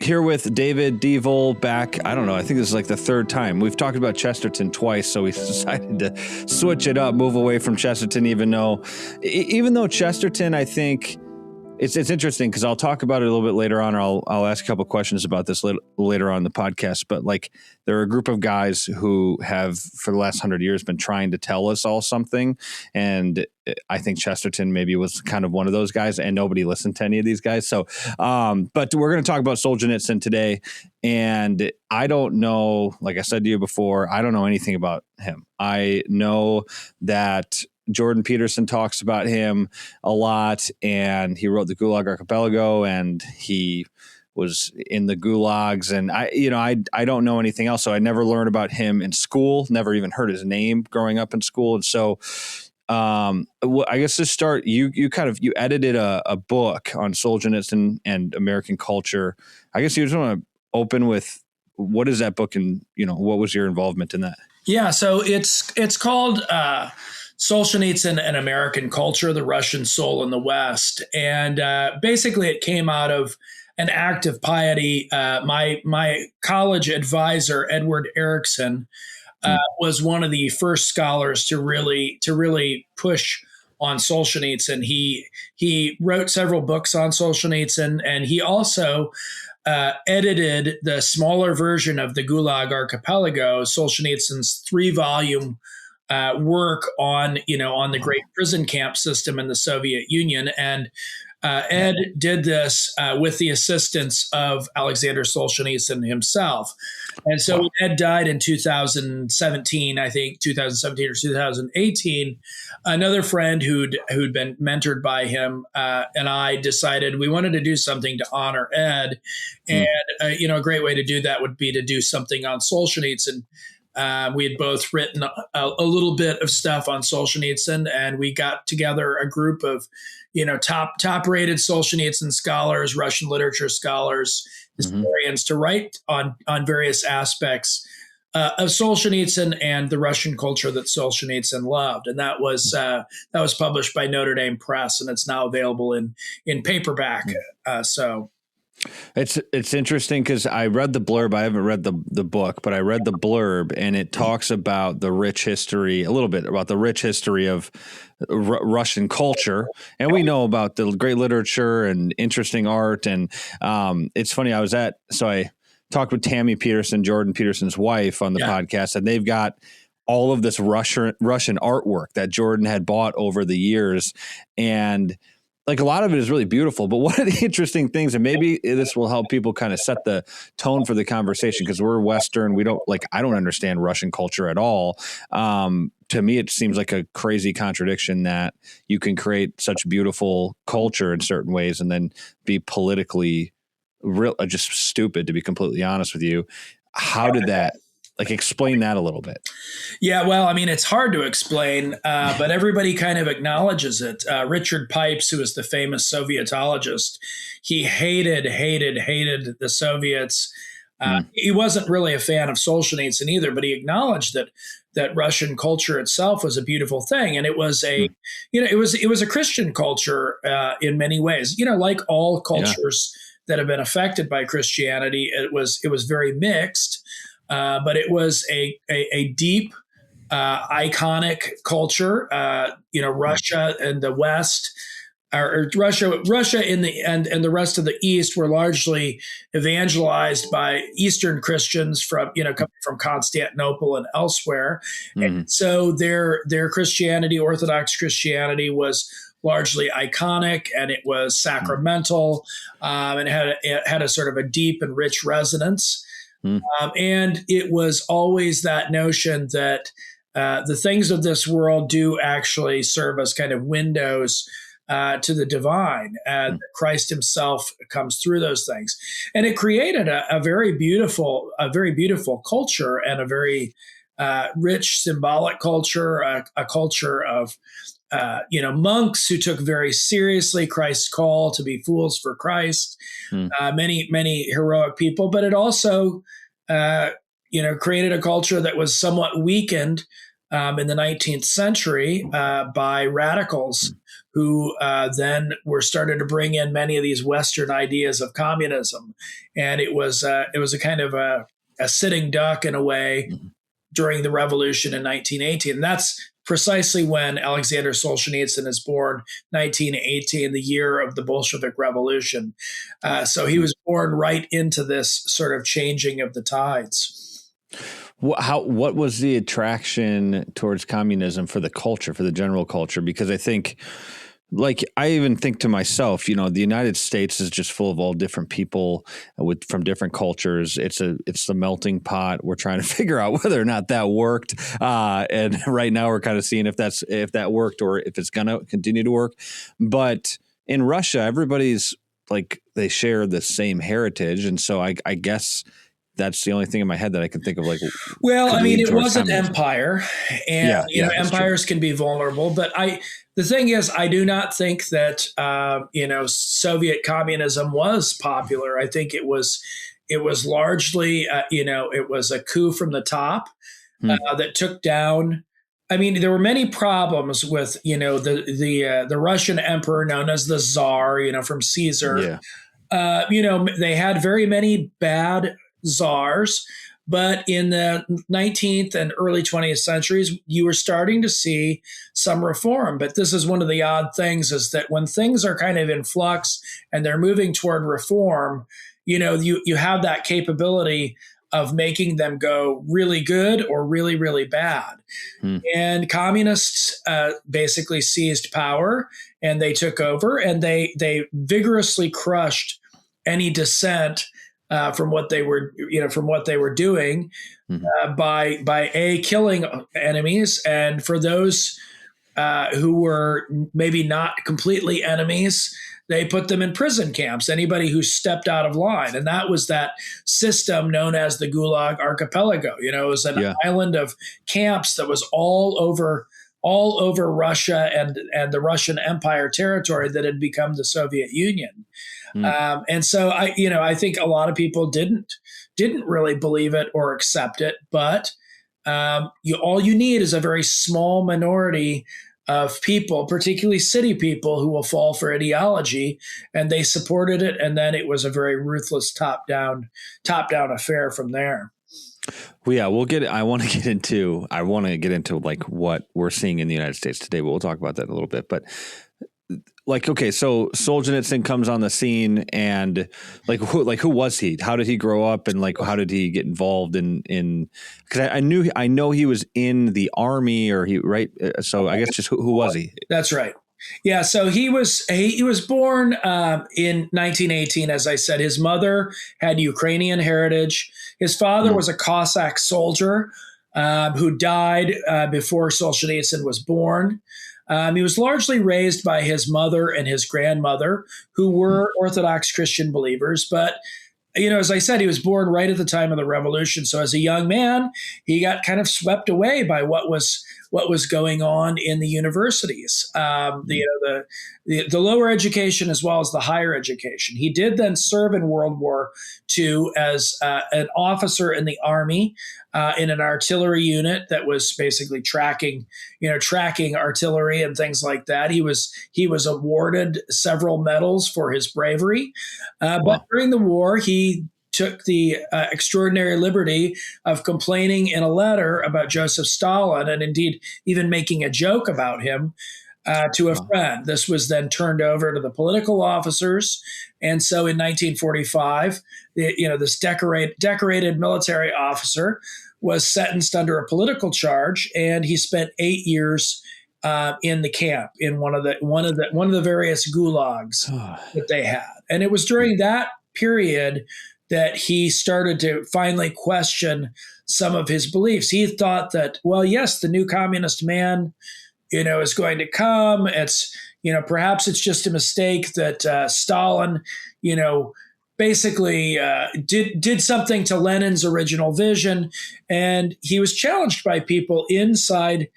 Here with David Deavel back. I don't know. I think this is like the third time. We've talked about Chesterton twice, so we decided to switch it up, move away from Chesterton, even though Chesterton, I think it's interesting because I'll talk about it a little bit later on, or I'll ask a couple questions about this later on in the podcast. But like, there are a group of guys who have, for the last 100 years, been trying to tell us all something. And I think Chesterton maybe was kind of one of those guys, and nobody listened to any of these guys. So, but we're going to talk about Solzhenitsyn today. And I don't know, like I said to you before, I don't know anything about him. I know that Jordan Peterson talks about him a lot, and he wrote the Gulag Archipelago, and he was in the Gulags, and I don't know anything else. So I never learned about him in school, never even heard his name growing up in school. And so I guess to start, you edited a book on Solzhenitsyn and American culture. I guess you just want to open with, what is that book, and what was your involvement in that? Yeah, so it's called Solzhenitsyn and American Culture, the Russian Soul in the West. And basically it came out of an act of piety. My college advisor, Edward Erickson, was one of the first scholars to really push on Solzhenitsyn. He wrote several books on Solzhenitsyn, and he also edited the smaller version of the Gulag Archipelago, Solzhenitsyn's 3-volume work on the great prison camp system in the Soviet Union. And Ed did this with the assistance of Aleksandr Solzhenitsyn himself. And so when Ed died in 2017, I think 2017 or 2018, another friend who'd been mentored by him and I decided we wanted to do something to honor Ed. And, a great way to do that would be to do something on Solzhenitsyn. We had both written a little bit of stuff on Solzhenitsyn, and we got together a group of, top-rated Solzhenitsyn scholars, Russian literature scholars, historians, to write on various aspects of Solzhenitsyn and the Russian culture that Solzhenitsyn loved. And that was published by Notre Dame Press, and it's now available in paperback. It's interesting because I read the blurb. I haven't read the book, but I read the blurb, and it talks about a little bit about the rich history of Russian culture. And we know about the great literature and interesting art. And it's funny, I talked with Tammy Peterson, Jordan Peterson's wife, on the podcast, and they've got all of this Russian artwork that Jordan had bought over the years. And like, a lot of it is really beautiful, but one of the interesting things, and maybe this will help people kind of set the tone for the conversation, because we're Western. I don't understand Russian culture at all. To me, it seems like a crazy contradiction that you can create such beautiful culture in certain ways and then be politically just stupid, to be completely honest with you. How did that, explain that a little bit? Yeah, well, I mean, it's hard to explain, but everybody kind of acknowledges it. Richard Pipes, who was the famous Sovietologist, he hated the Soviets. He wasn't really a fan of Solzhenitsyn either, but he acknowledged that Russian culture itself was a beautiful thing, and it was it was a Christian culture in many ways. Like all cultures that have been affected by Christianity, it was very mixed. But it was a deep, iconic culture. Russia and the West, or Russia in the and the rest of the East were largely evangelized by Eastern Christians from coming from Constantinople and elsewhere. And so their Christianity, Orthodox Christianity, was largely iconic, and it was sacramental, and it had a sort of a deep and rich resonance. And it was always that notion that the things of this world do actually serve as kind of windows to the divine, and Christ himself comes through those things. And it created a very beautiful culture, and a very rich symbolic culture, a culture of monks who took very seriously Christ's call to be fools for Christ, many heroic people, but it also, created a culture that was somewhat weakened in the 19th century by radicals who then were started to bring in many of these Western ideas of communism. And it was a kind of a sitting duck in a way during the revolution in 1918. And that's precisely when Aleksandr Solzhenitsyn is born, 1918, the year of the Bolshevik Revolution. So he was born right into this sort of changing of the tides. What was the attraction towards communism for the culture, for the general culture? Because I think, like, I even think to myself, the United States is just full of all different people from different cultures. It's the melting pot. We're trying to figure out whether or not that worked. And right now we're kind of seeing if that worked or if it's going to continue to work. But in Russia, everybody's like, they share the same heritage. And so I guess that's the only thing in my head that I can think of. Like, well, I mean, it was an empire, and empires true. can be vulnerable. But the thing is, I do not think that Soviet communism was popular. I think it was largely it was a coup from the top that took down. I mean, there were many problems with the Russian emperor known as the Tsar, from Caesar. Yeah. They had very many bad czars, but in the 19th and early 20th centuries, you were starting to see some reform. But this is one of the odd things, is that when things are kind of in flux and they're moving toward reform, you have that capability of making them go really good or really, really bad. And communists basically seized power and they took over, and they vigorously crushed any dissent from what they were doing by killing enemies, and for those who were maybe not completely enemies, they put them in prison camps. Anybody who stepped out of line, and that was that system known as the Gulag Archipelago. It was an island of camps that was all over Russia and the Russian Empire territory that had become the Soviet Union. And so I think a lot of people didn't really believe it or accept it, but all you need is a very small minority of people, particularly city people, who will fall for ideology, and they supported it. And then it was a very ruthless top-down affair from there. Well, yeah, I want to get into like what we're seeing in the United States today. But we'll talk about that in a little bit. But like, okay, so Solzhenitsyn comes on the scene, and who was he? How did he grow up, and like how did he get involved in? Because I know he was in the army, or so I guess just who was he? That's right. Yeah, so he was born in 1918. As I said, his mother had Ukrainian heritage. His father was a Cossack soldier who died before Solzhenitsyn was born. He was largely raised by his mother and his grandmother, who were Orthodox Christian believers. But, as I said, he was born right at the time of the revolution. So as a young man, he got kind of swept away by what was going on in the universities, the lower education as well as the higher education. He did then serve in World War II as an officer in the Army in an artillery unit that was basically tracking artillery and things like that. He was awarded several medals for his bravery, but during the war he took the extraordinary liberty of complaining in a letter about Joseph Stalin, and indeed even making a joke about him to a friend. This was then turned over to the political officers. And so in 1945, this decorated military officer was sentenced under a political charge, and he spent 8 years in the camp in one of the various gulags that they had. And it was during that period that he started to finally question some of his beliefs. He thought that, well, yes, the new communist man, is going to come. It's, perhaps it's just a mistake that Stalin, basically did something to Lenin's original vision. And he was challenged by people inside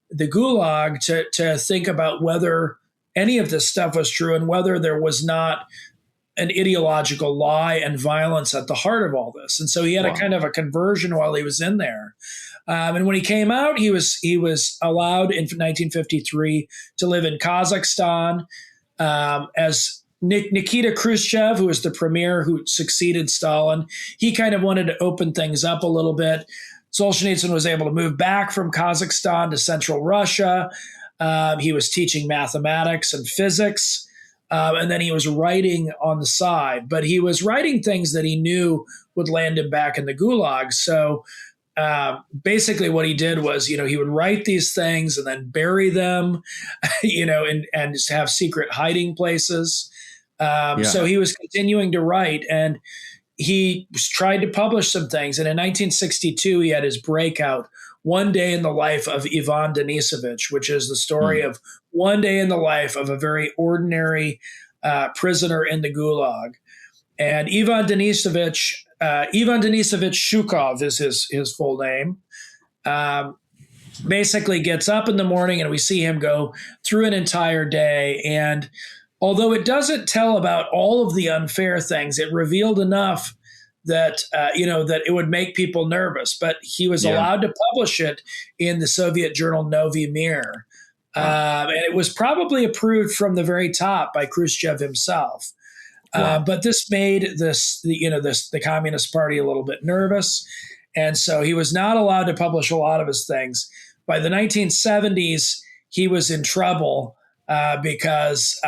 the Gulag to think about whether any of this stuff was true and whether there was not an ideological lie and violence at the heart of all this. And so he had a kind of a conversion while he was in there. And when he came out, he was allowed in 1953 to live in Kazakhstan as Nikita Khrushchev, who was the premier who succeeded Stalin. He kind of wanted to open things up a little bit. Solzhenitsyn was able to move back from Kazakhstan to Central Russia. He was teaching mathematics and physics. And then he was writing on the side, but he was writing things that he knew would land him back in the Gulag. So basically what he did was, he would write these things and then bury them, and just have secret hiding places. So he was continuing to write, and he tried to publish some things. And in 1962, he had his breakout, One Day in the Life of Ivan Denisovich, which is the story of one day in the life of a very ordinary prisoner in the Gulag. And Ivan Denisovich Shukov is his full name. Basically gets up in the morning, and we see him go through an entire day. And although it doesn't tell about all of the unfair things, it revealed enough that that it would make people nervous. But he was allowed to publish it in the Soviet journal Novy Mir, and it was probably approved from the very top by Khrushchev himself. But this made the Communist Party a little bit nervous, and so he was not allowed to publish a lot of his things. By the 1970s, he was in trouble because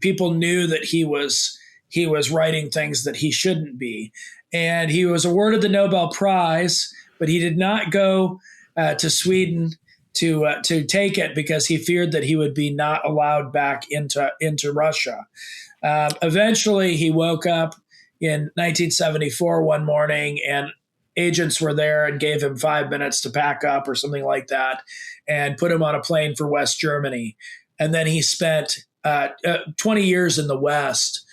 people knew that he was writing things that he shouldn't be. And he was awarded the Nobel Prize, but he did not go to Sweden to take it because he feared that he would be not allowed back into Russia. Eventually, he woke up in 1974 one morning, and agents were there and gave him 5 minutes to pack up or something like that, and put him on a plane for West Germany. And then he spent 20 years in the West,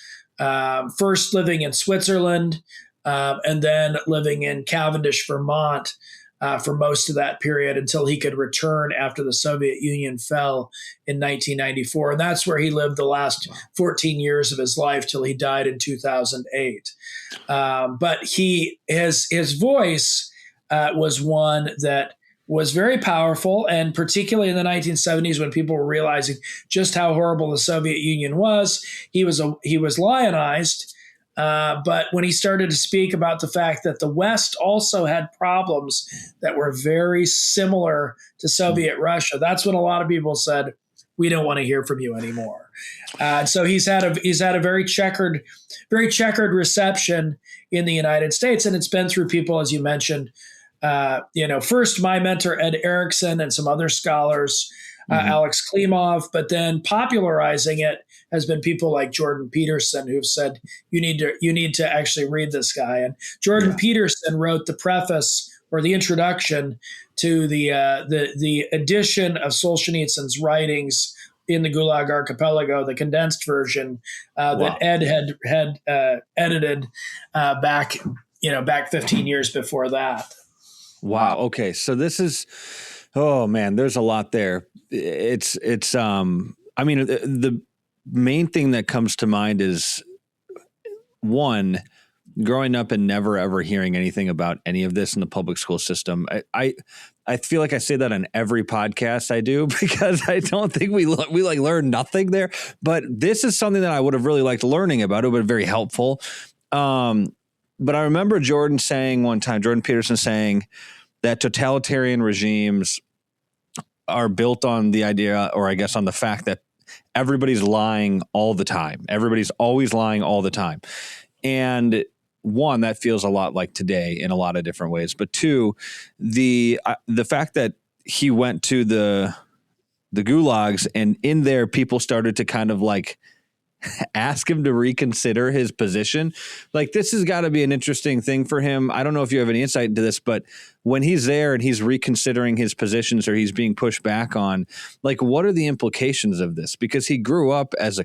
first living in Switzerland, and then living in Cavendish, Vermont, for most of that period until he could return after the Soviet Union fell in 1994. And that's where he lived the last 14 years of his life till he died in 2008. But his voice was one that was very powerful, and particularly in the 1970s when people were realizing just how horrible the Soviet Union was, he was lionized. But when he started to speak about the fact that the West also had problems that were very similar to Soviet Russia, that's when a lot of people said, "We don't want to hear from you anymore." So he's had a very checkered reception in the United States, and it's been through people, as you mentioned. First my mentor Ed Erickson and some other scholars, Alex Klimov, but then popularizing it has been people like Jordan Peterson, who've said you need to actually read this guy. And Jordan Peterson wrote the preface or the introduction to the edition of Solzhenitsyn's writings in the Gulag Archipelago, the condensed version that Ed had edited back 15 years before that. Wow. Okay. So this is, oh man, there's a lot there. The main thing that comes to mind is, one, growing up and never ever hearing anything about any of this in the public school system. I feel like I say that on every podcast I do because I don't think we learn nothing there. But this is something that I would have really liked learning about. It would have been very helpful. But I remember Jordan Peterson saying that totalitarian regimes are built on the idea, or I guess on the fact that everybody's lying all the time. Everybody's always lying all the time. And one, that feels a lot like today in a lot of different ways. But two, the fact that he went to the gulags, and in there people started to kind of like ask him to reconsider his position. Like, this has got to be an interesting thing for him. I don't know if you have any insight into this, but when he's there and he's reconsidering his positions or he's being pushed back on, like, what are the implications of this? Because he grew up as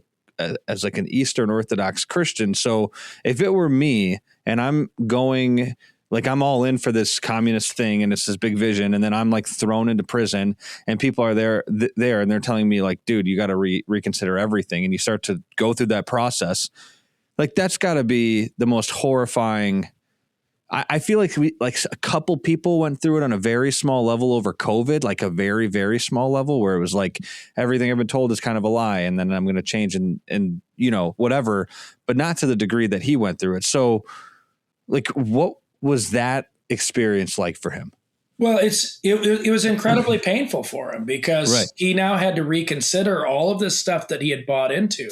like an Eastern Orthodox Christian. So if it were me and I'm going, like, I'm all in for this communist thing and it's this big vision, and then I'm like thrown into prison and people are there and they're telling me like, dude, you got to reconsider everything. And you start to go through that process. Like that's got to be the most horrifying. I feel like a couple people went through it on a very small level over COVID, like a very, very small level where it was like everything I've been told is kind of a lie. And then I'm going to change and, whatever, but not to the degree that he went through it. So like, what was that experience like for him? Well, it was incredibly painful for him because he now had to reconsider all of this stuff that he had bought into.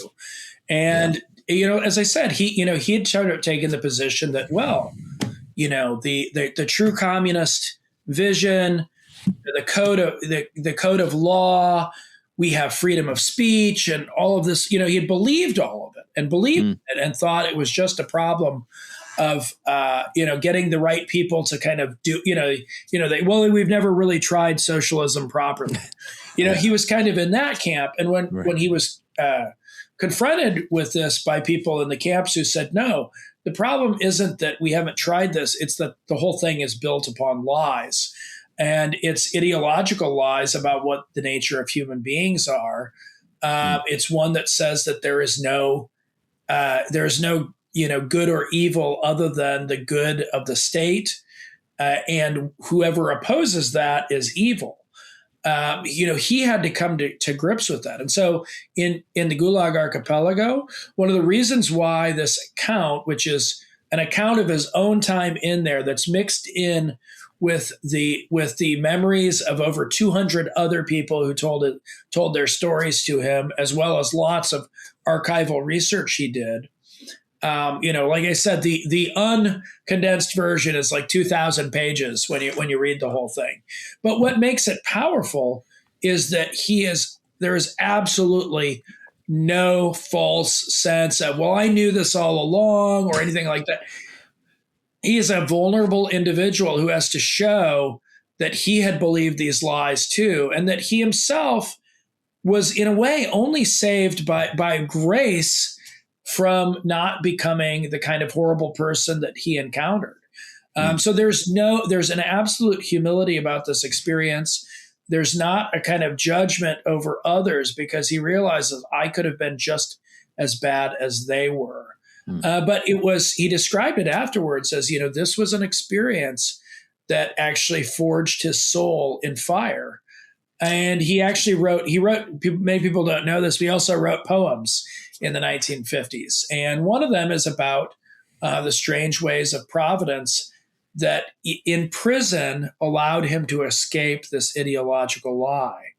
And, as I said, he had sort of taken the position that, well, the true communist vision, the code of law, we have freedom of speech and all of this, he had believed all of it and believed it and thought it was just a problem of, getting the right people to kind of do, we've never really tried socialism properly. He was kind of in that camp. And when he was confronted with this by people in the camps who said, no, the problem isn't that we haven't tried this. It's that the whole thing is built upon lies. And it's ideological lies about what the nature of human beings are. It's one that says that there is no good or evil other than the good of the state. And whoever opposes that is evil. He had to come to grips with that. And so in the Gulag Archipelago, one of the reasons why this account, which is an account of his own time in there that's mixed in with the memories of over 200 other people who told their stories to him, as well as lots of archival research he did. Like I said, the uncondensed version is like 2,000 pages when you read the whole thing. But what makes it powerful is that there is absolutely no false sense of, well, I knew this all along or anything like that. He is a vulnerable individual who has to show that he had believed these lies too, and that he himself was in a way only saved by grace from not becoming the kind of horrible person that he encountered. So there's an absolute humility about this experience. There's not a kind of judgment over others because he realizes I could have been just as bad as they were. But he described it afterwards as, this was an experience that actually forged his soul in fire. And he actually wrote, many people don't know this, but he also wrote poems in the 1950s. And one of them is about the strange ways of Providence that in prison allowed him to escape this ideological lie.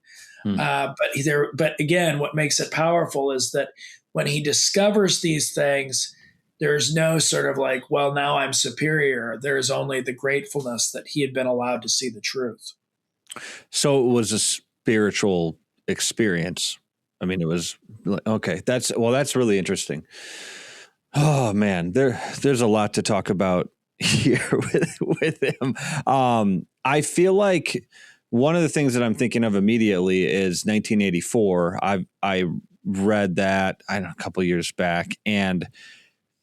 But again, what makes it powerful is that when he discovers these things, there's no sort of like, well, now I'm superior. There's only the gratefulness that he had been allowed to see the truth. So it was a spiritual experience. I mean, it was okay. That's really interesting. Oh man, there's a lot to talk about here with him. I feel like one of the things that I'm thinking of immediately is 1984. I read that a couple of years back, and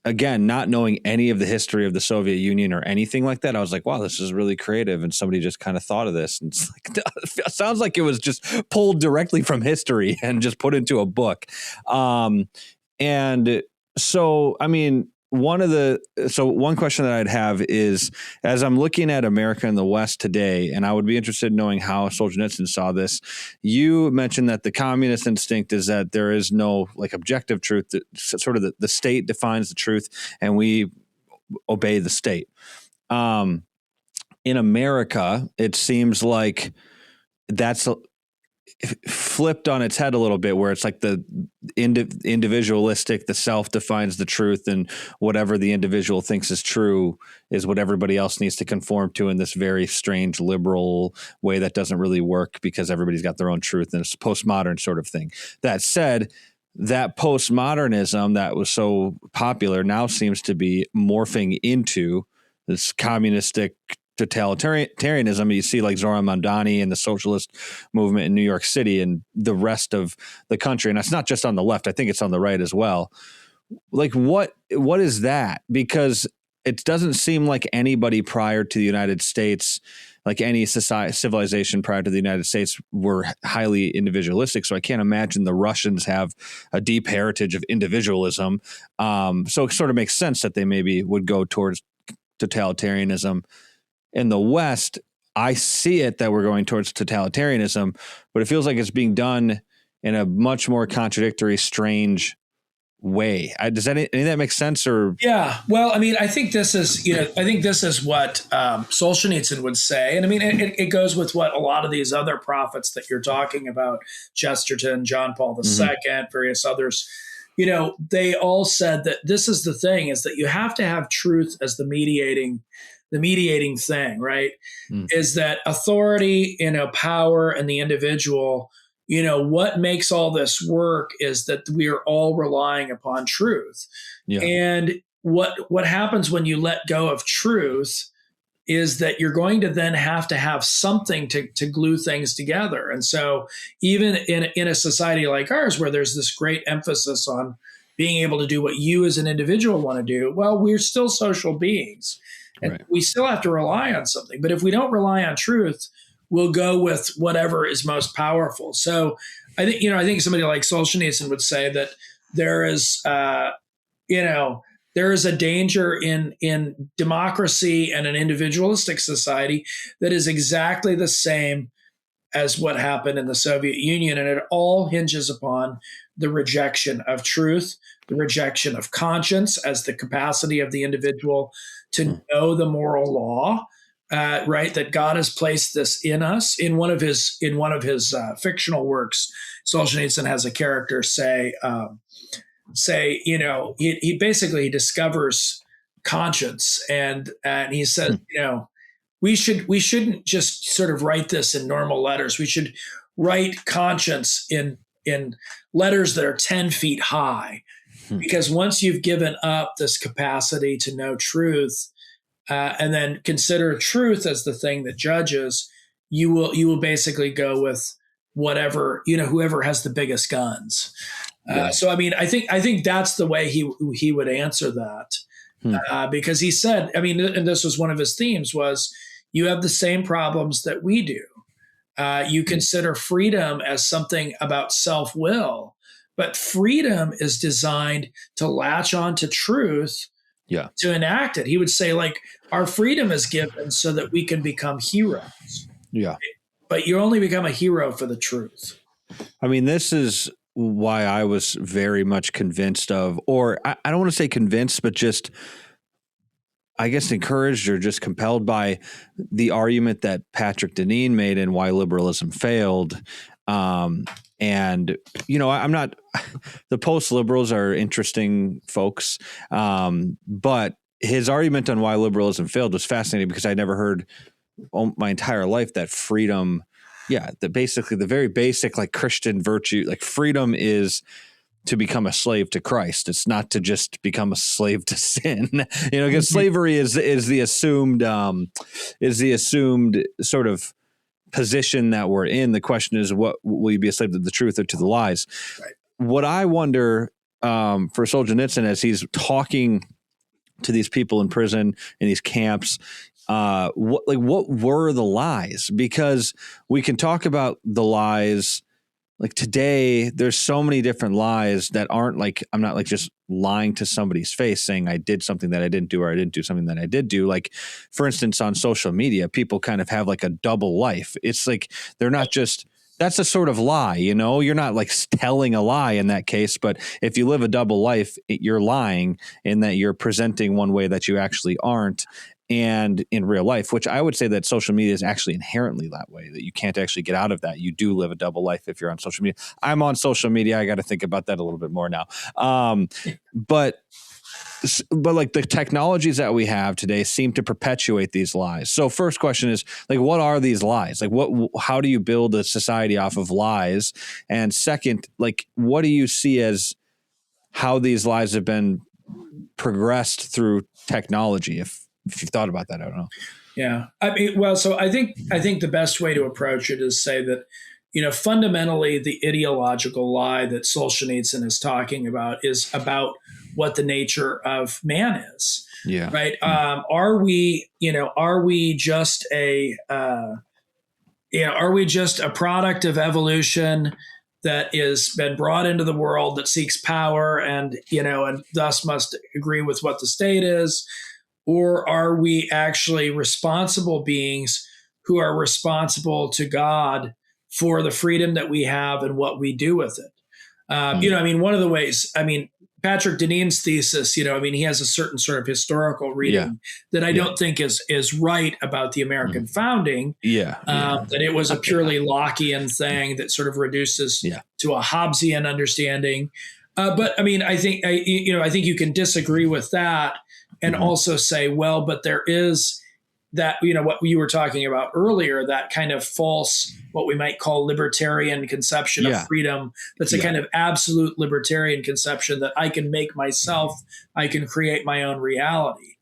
again, not knowing any of the history of the Soviet Union or anything like that, I was like, wow, this is really creative. And somebody just kind of thought of this. And it's like, it sounds like it was just pulled directly from history and just put into a book. And so, I mean, one question that I'd have is, as I'm looking at America and the West today, and I would be interested in knowing how Solzhenitsyn saw this. You mentioned that the communist instinct is that there is no like objective truth, that sort of the state defines the truth and we obey the state. In America, it seems like that's flipped on its head a little bit, where it's like the individualistic, the self defines the truth, and whatever the individual thinks is true is what everybody else needs to conform to in this very strange liberal way that doesn't really work because everybody's got their own truth, and it's a postmodern sort of thing. That said, that postmodernism that was so popular now seems to be morphing into this communistic totalitarianism. You see like Zoran Mamdani and the socialist movement in New York City and the rest of the country. And that's not just on the left. I think it's on the right as well. Like what is that? Because it doesn't seem like anybody prior to the United States like any civilization prior to the United States were highly individualistic. So I can't imagine the Russians have a deep heritage of individualism. So it sort of makes sense that they maybe would go towards totalitarianism. In the West, I see it that we're going towards totalitarianism, but it feels like it's being done in a much more contradictory, strange way. Does any of that make sense? Or yeah, well, I mean, I think this is what Solzhenitsyn would say, and I mean, it goes with what a lot of these other prophets that you're talking about, Chesterton, John Paul II, various others, they all said that this is the thing: is that you have to have truth as the mediating thing, right? Is that authority, power, and the individual. What makes all this work is that we are all relying upon truth. Yeah. And what happens when you let go of truth is that you're going to then have to have something to glue things together. And so even in a society like ours, where there's this great emphasis on being able to do what you as an individual want to do, well, we're still social beings. And we still have to rely on something. But if we don't rely on truth, we'll go with whatever is most powerful. So I think somebody like Solzhenitsyn would say that there is a danger in democracy and an individualistic society that is exactly the same as what happened in the Soviet Union. And it all hinges upon the rejection of truth, the rejection of conscience as the capacity of the individual to know the moral law. Right, that God has placed this in us. In one of his fictional works, Solzhenitsyn has a character say, he basically discovers conscience, and he says, we shouldn't just sort of write this in normal letters. We should write conscience in letters that are 10 feet high, because once you've given up this capacity to know truth. And then consider truth as the thing that judges, you will basically go with whatever, whoever has the biggest guns. So I mean, I think that's the way he would answer that, because he said, I mean, and this was one of his themes, was you have the same problems that we do. You consider freedom as something about self-will, but freedom is designed to latch on to truth. Yeah. To enact it. He would say, like, our freedom is given so that we can become heroes. Yeah. But you only become a hero for the truth. I mean, this is why I was very much convinced of, or I don't want to say convinced, but just, I guess, encouraged or just compelled by the argument that Patrick Deneen made in Why Liberalism Failed. And, I'm not, the post-liberals are interesting folks. But his argument on why liberalism failed was fascinating, because I never heard my entire life that freedom, basically the very basic, like, Christian virtue, like, freedom is to become a slave to Christ. It's not to just become a slave to sin, because slavery is the assumed sort of position that we're in. The question is, what will you be a slave to the truth or to the lies? Right. What I wonder for Solzhenitsyn, as he's talking to these people in prison, in these camps, what were the lies? Because we can talk about the lies. Like today, there's so many different lies that aren't like, I'm not like just lying to somebody's face saying I did something that I didn't do, or I didn't do something that I did do. Like, for instance, on social media, people kind of have like a double life. It's like, they're not just, that's a sort of lie, you're not like telling a lie in that case. But if you live a double life, you're lying in that you're presenting one way that you actually aren't. And in real life, which I would say that social media is actually inherently that way, that you can't actually get out of that. You do live a double life if you're on social media. I'm on social media. I got to think about that a little bit more now. But like the technologies that we have today seem to perpetuate these lies. So first question is, like, what are these lies? Like, how do you build a society off of lies? And second, like, what do you see as how these lies have been progressed through technology? If you've thought about that, I don't know. Yeah. I mean, well, so I think the best way to approach it is say that, fundamentally the ideological lie that Solzhenitsyn is talking about is about what the nature of man is. Yeah. Right. Are we just are we just a product of evolution that is been brought into the world, that seeks power and thus must agree with what the state is? Or are we actually responsible beings who are responsible to God for the freedom that we have and what we do with it? One of the ways, Patrick Deneen's thesis, he has a certain sort of historical reading that I don't think is right about the American founding. That it was a purely Lockean thing that sort of reduces to a Hobbesian understanding. But I think you can disagree with that and also say, well, but there is that, what you were talking about earlier, that kind of false, what we might call libertarian conception of freedom. That's a kind of absolute libertarian conception that I can make myself, I can create my own reality.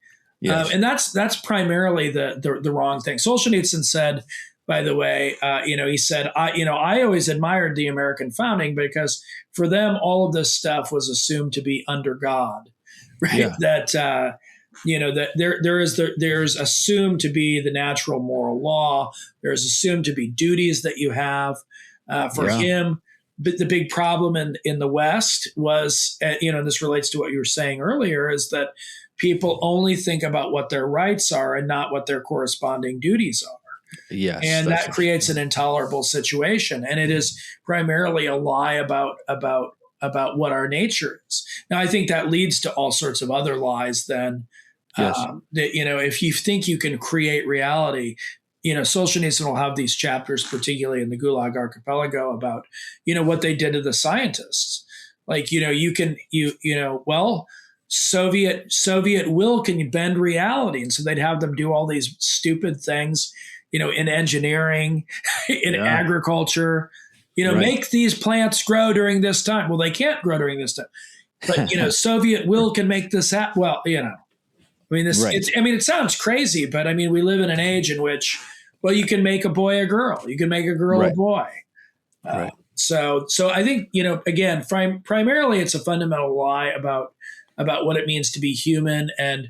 And that's primarily the wrong thing. Solzhenitsyn said, by the way, he said, I always admired the American founding because for them, all of this stuff was assumed to be under God, right? Yeah. That there's assumed to be the natural moral law. There's assumed to be duties that you have. For him, but the big problem in the West was, this relates to what you were saying earlier, is that people only think about what their rights are and not what their corresponding duties are. Yes, and that creates an intolerable situation. And it is primarily a lie about what our nature is. Now, I think that leads to all sorts of other lies then. That, if you think you can create reality, Solzhenitsyn will have these chapters, particularly in the Gulag Archipelago, about, what they did to the scientists. Like, Soviet will can bend reality. And so they'd have them do all these stupid things, in engineering, in agriculture, make these plants grow during this time. Well, they can't grow during this time. But, Soviet will can make this happen. Well, it sounds crazy, but we live in an age in which, you can make a boy a girl, you can make a girl a boy. So I think, again, primarily it's a fundamental lie about what it means to be human, and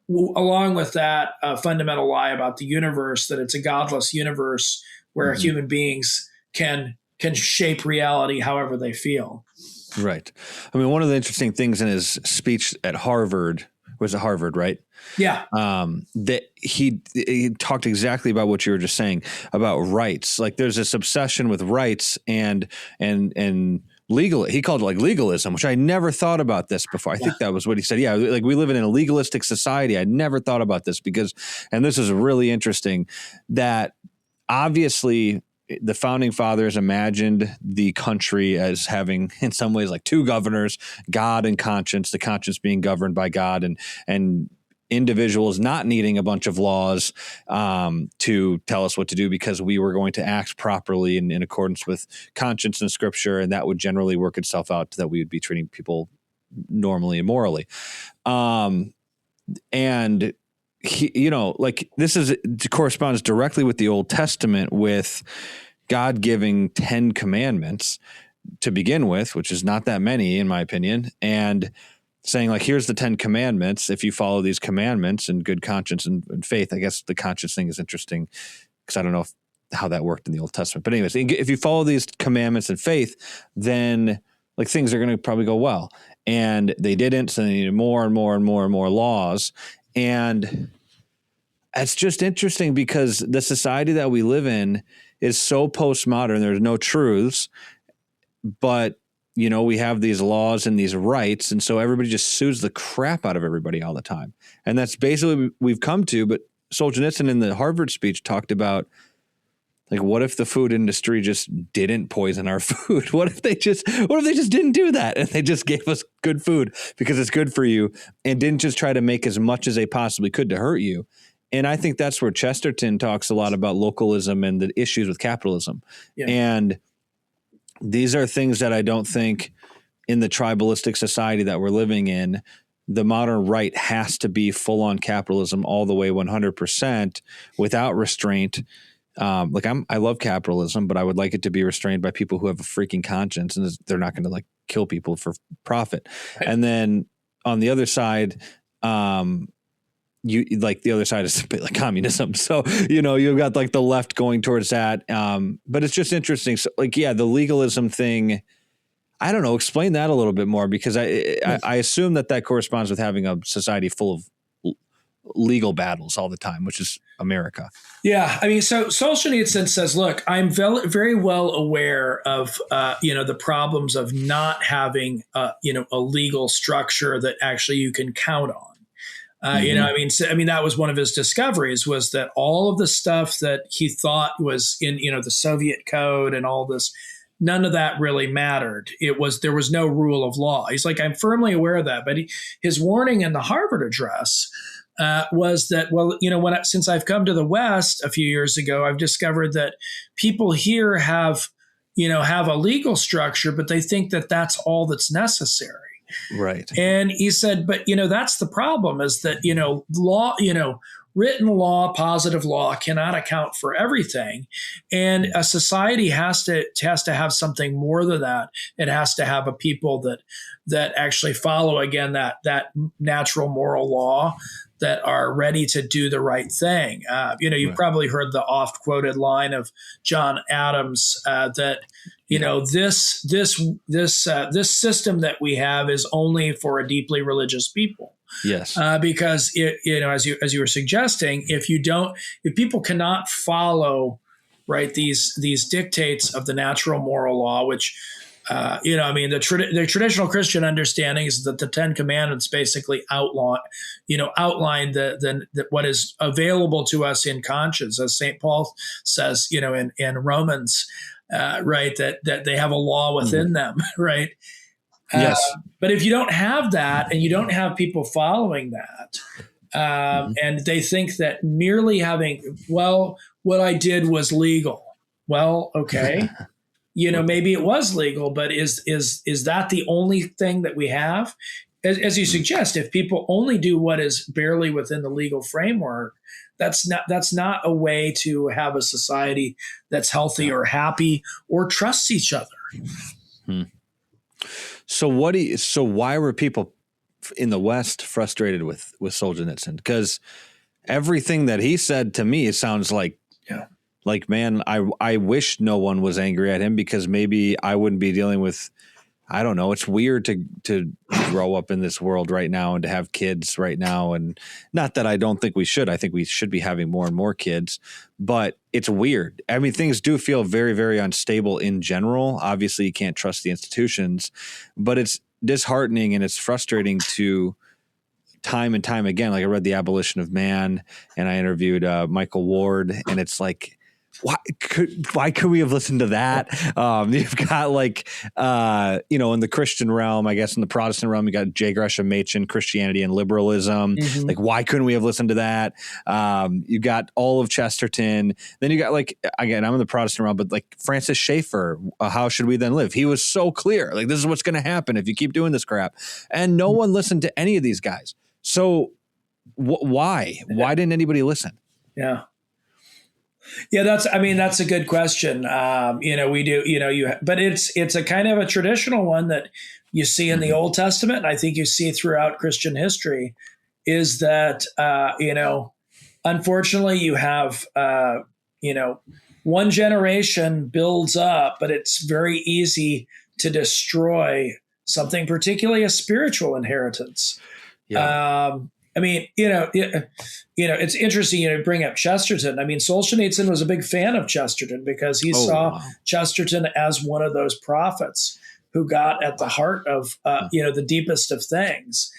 along with that, a fundamental lie about the universe, that it's a godless universe where human beings can shape reality however they feel. Right. One of the interesting things in his speech at Harvard, was at Harvard, right? Yeah. That he talked exactly about what you were just saying about rights. Like, there's this obsession with rights and legal. He called it like legalism, which I never thought about this before. I think that was what he said. Yeah. Like, we live in a legalistic society. I never thought about this and this is really interesting, that obviously the founding fathers imagined the country as having, in some ways, like two governors, God and conscience, the conscience being governed by God, and individuals not needing a bunch of laws to tell us what to do, because we were going to act properly in accordance with conscience and scripture, and that would generally work itself out that we would be treating people normally and morally. And he, this corresponds directly with the Old Testament, with God giving 10 commandments to begin with, which is not that many in my opinion, and saying, like, here's the 10 commandments. If you follow these commandments in good conscience and faith, I guess the conscience thing is interesting because I don't know how that worked in the Old Testament. But anyways, if you follow these commandments in faith, then like things are going to probably go well. And they didn't, so they needed more and more and more and more laws. And it's just interesting because the society that we live in is so postmodern. There's no truths, but we have these laws and these rights. And so everybody just sues the crap out of everybody all the time. And that's basically what we've come to. But Solzhenitsyn in the Harvard speech talked about, like, what if the food industry just didn't poison our food? What if they just didn't do that? And they just gave us good food because it's good for you, and didn't just try to make as much as they possibly could to hurt you. And I think that's where Chesterton talks a lot about localism and the issues with capitalism. Yeah. And these are things that I don't think in the tribalistic society that we're living in, the modern right has to be full on capitalism all the way 100% without restraint. I love capitalism, but I would like it to be restrained by people who have a freaking conscience, and they're not going to like kill people for profit. Right. And then on the other side, the other side is a bit like communism. So, you've got like the left going towards that. But it's just interesting. So the legalism thing, I don't know, explain that a little bit more, because I assume that corresponds with having a society full of legal battles all the time, which is America. Yeah. I mean, so Solzhenitsyn says, look, I'm very well aware of, the problems of not having, a legal structure that actually you can count on. That was one of his discoveries, was that all of the stuff that he thought was in, the Soviet code and all this, none of that really mattered. There was no rule of law. He's like, I'm firmly aware of that. But his warning in the Harvard address was that, since I've come to the West a few years ago, I've discovered that people here have a legal structure, but they think that that's all that's necessary. Right. And he said, but, that's the problem, is that, law, written law, positive law cannot account for everything. And a society has to have something more than that. It has to have a people that actually follow, again, that natural moral law, that are ready to do the right thing. You've probably heard the oft quoted line of John Adams that, this system that we have is only for a deeply religious people. Yes. Because as you were suggesting, if people cannot follow, right, these dictates of the natural moral law, which, the traditional Christian understanding is that the Ten Commandments basically outline the what is available to us in conscience, as St. Paul says, in Romans, right, that they have a law within them, right? Yes. But if you don't have that, and you don't have people following that, and they think that merely having, what I did was legal. Well, okay. Maybe it was legal, but is that the only thing that we have? As you suggest, if people only do what is barely within the legal framework, that's not a way to have a society that's healthy or happy or trusts each other. So why were people in the West frustrated with Solzhenitsyn? Because everything that he said to me sounds like, man, I wish no one was angry at him, because maybe I wouldn't be dealing with, I don't know. It's weird to grow up in this world right now and to have kids right now. And not that I don't think we should. I think we should be having more and more kids, but it's weird. I mean, things do feel very, very unstable in general. Obviously, you can't trust the institutions, but it's disheartening and it's frustrating to time and time again. Like, I read The Abolition of Man, and I interviewed Michael Ward, and it's like, why could we have listened to that? You've got in the Christian realm, I guess in the Protestant realm, you got J. Gresham Machen, Christianity and Liberalism. Mm-hmm. Like, why couldn't we have listened to that? You got all of Chesterton. Then you got again, I'm in the Protestant realm, but Francis Schaeffer, How Should We Then Live? He was so clear. Like, this is what's going to happen if you keep doing this crap. And no one listened to any of these guys. So why? Why didn't anybody listen? Yeah. Yeah, that's a good question. We do, but it's a kind of a traditional one that you see in the Old Testament, and I think you see throughout Christian history, is that, unfortunately you have, one generation builds up, but it's very easy to destroy something, particularly a spiritual inheritance. Yeah. It's interesting, to bring up Chesterton. I mean, Solzhenitsyn was a big fan of Chesterton because he saw Chesterton as one of those prophets who got at the heart of, the deepest of things.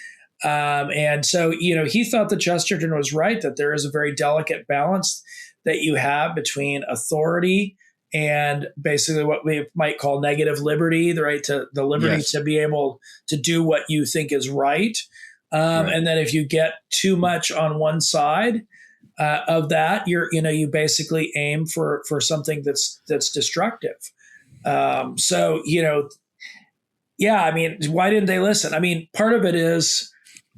And so, he thought that Chesterton was right, that there is a very delicate balance that you have between authority and basically what we might call negative liberty, the right to the liberty to be able to do what you think is right. Right. And then if you get too much on one side of that, you basically aim for something that's destructive. Why didn't they listen? I mean, part of it is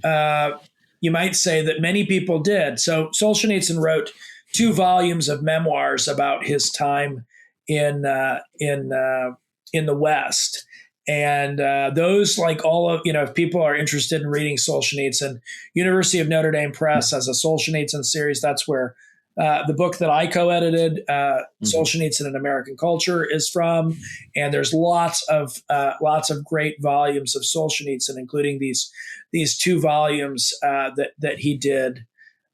you might say that many people did. So Solzhenitsyn wrote 2 volumes of memoirs about his time in the West. And those, like all of, if people are interested in reading Solzhenitsyn, University of Notre Dame Press has a Solzhenitsyn series. That's where the book that I co-edited, Solzhenitsyn and American Culture, is from. And there's lots of great volumes of Solzhenitsyn, including these 2 volumes that he did.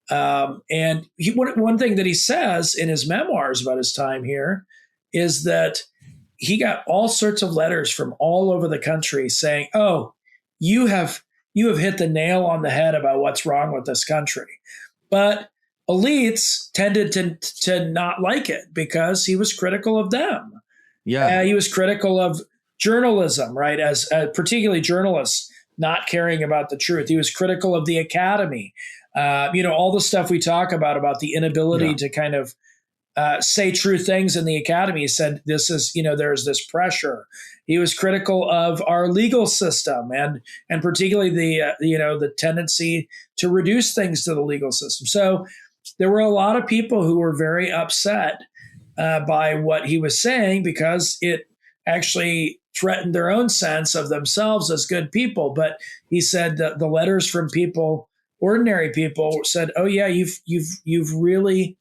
And one thing that he says in his memoirs about his time here is that he got all sorts of letters from all over the country saying, "Oh, you have hit the nail on the head about what's wrong with this country." But elites tended to not like it because he was critical of them. Yeah, he was critical of journalism, right? As particularly journalists not caring about the truth. He was critical of the academy. All the stuff we talk about the inability to kind of say true things in the academy. He said this is, there's this pressure. He was critical of our legal system and particularly the tendency to reduce things to the legal system. So there were a lot of people who were very upset by what he was saying because it actually threatened their own sense of themselves as good people. But he said that the letters from people, ordinary people, said, "Oh yeah, you've really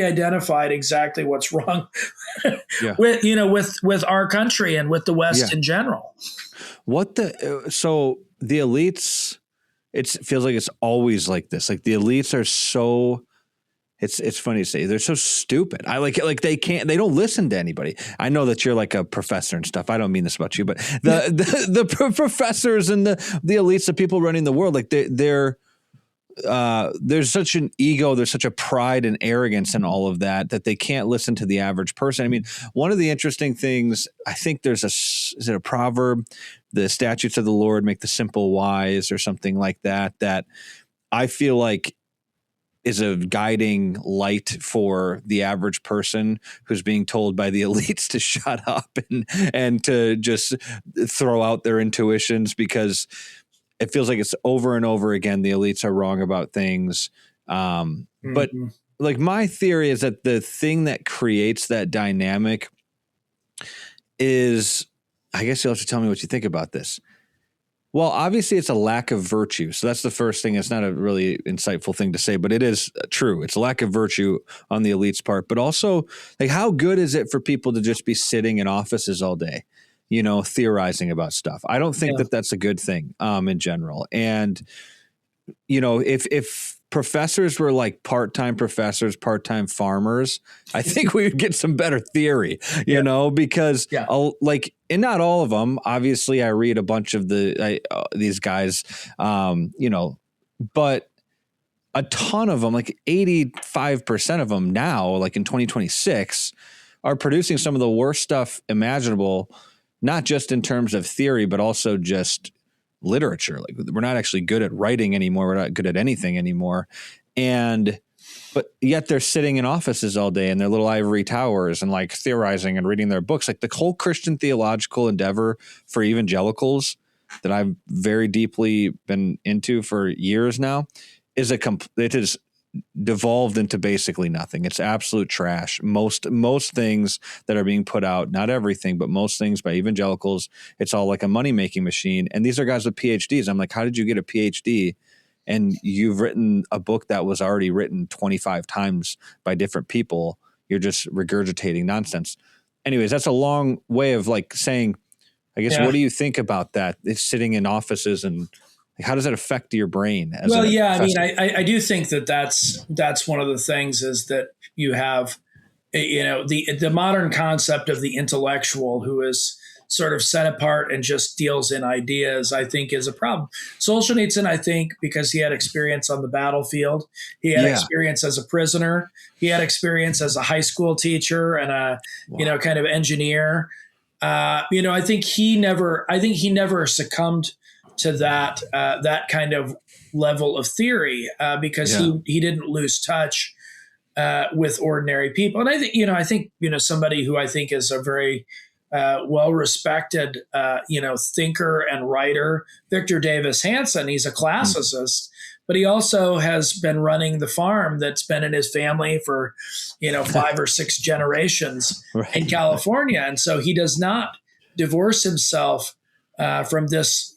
identified exactly what's wrong with our country and with the West in general." So the elites, it feels like it's always like this. Like the elites are so, it's funny to say, they're so stupid. I like they don't listen to anybody. I know that you're like a professor and stuff. I don't mean this about you, but the professors and the elites, the people running the world, like there's such an ego, there's such a pride and arrogance in all of that they can't listen to the average person. I mean, one of the interesting things, I think there's is it a proverb, the statutes of the Lord make the simple wise, or something like that I feel like is a guiding light for the average person who's being told by the elites to shut up and to just throw out their intuitions, because it feels like it's over and over again, the elites are wrong about things. But like my theory is that the thing that creates that dynamic is, I guess you'll have to tell me what you think about this. Well, obviously it's a lack of virtue. So that's the first thing. It's not a really insightful thing to say, but it is true. It's a lack of virtue on the elite's part, but also like, how good is it for people to just be sitting in offices all day, theorizing about stuff? I don't think that that's a good thing in general. And, if professors were like part-time professors, part-time farmers, I think we would get some better theory, because like, and not all of them, obviously I read a bunch of these guys, but a ton of them, like 85% of them now, like in 2026, are producing some of the worst stuff imaginable, not just in terms of theory, but also just literature. Like we're not actually good at writing anymore. We're not good at anything anymore. But yet they're sitting in offices all day in their little ivory towers and like theorizing and reading their books. Like the whole Christian theological endeavor for evangelicals that I've very deeply been into for years now it has devolved into basically nothing. It's absolute trash. Most things that are being put out, not everything, but most things by evangelicals, it's all like a money-making machine. And these are guys with PhDs. I'm like, how did you get a PhD? And you've written a book that was already written 25 times by different people. You're just regurgitating nonsense. Anyways, that's a long way of like saying, I guess, what do you think about that? It's sitting in offices, and how does that affect your brain? I mean, I do think that's one of the things is that you have, the modern concept of the intellectual who is sort of set apart and just deals in ideas, I think is a problem. Solzhenitsyn, I think, because he had experience on the battlefield, he had experience as a prisoner, he had experience as a high school teacher and a, kind of engineer. I think he never succumbed to that kind of level of theory because he didn't lose touch with ordinary people. And I think somebody who I think is a very well-respected, thinker and writer, Victor Davis Hanson. He's a classicist, but he also has been running the farm that's been in his family for, 5 or 6 generations in California. And so he does not divorce himself from this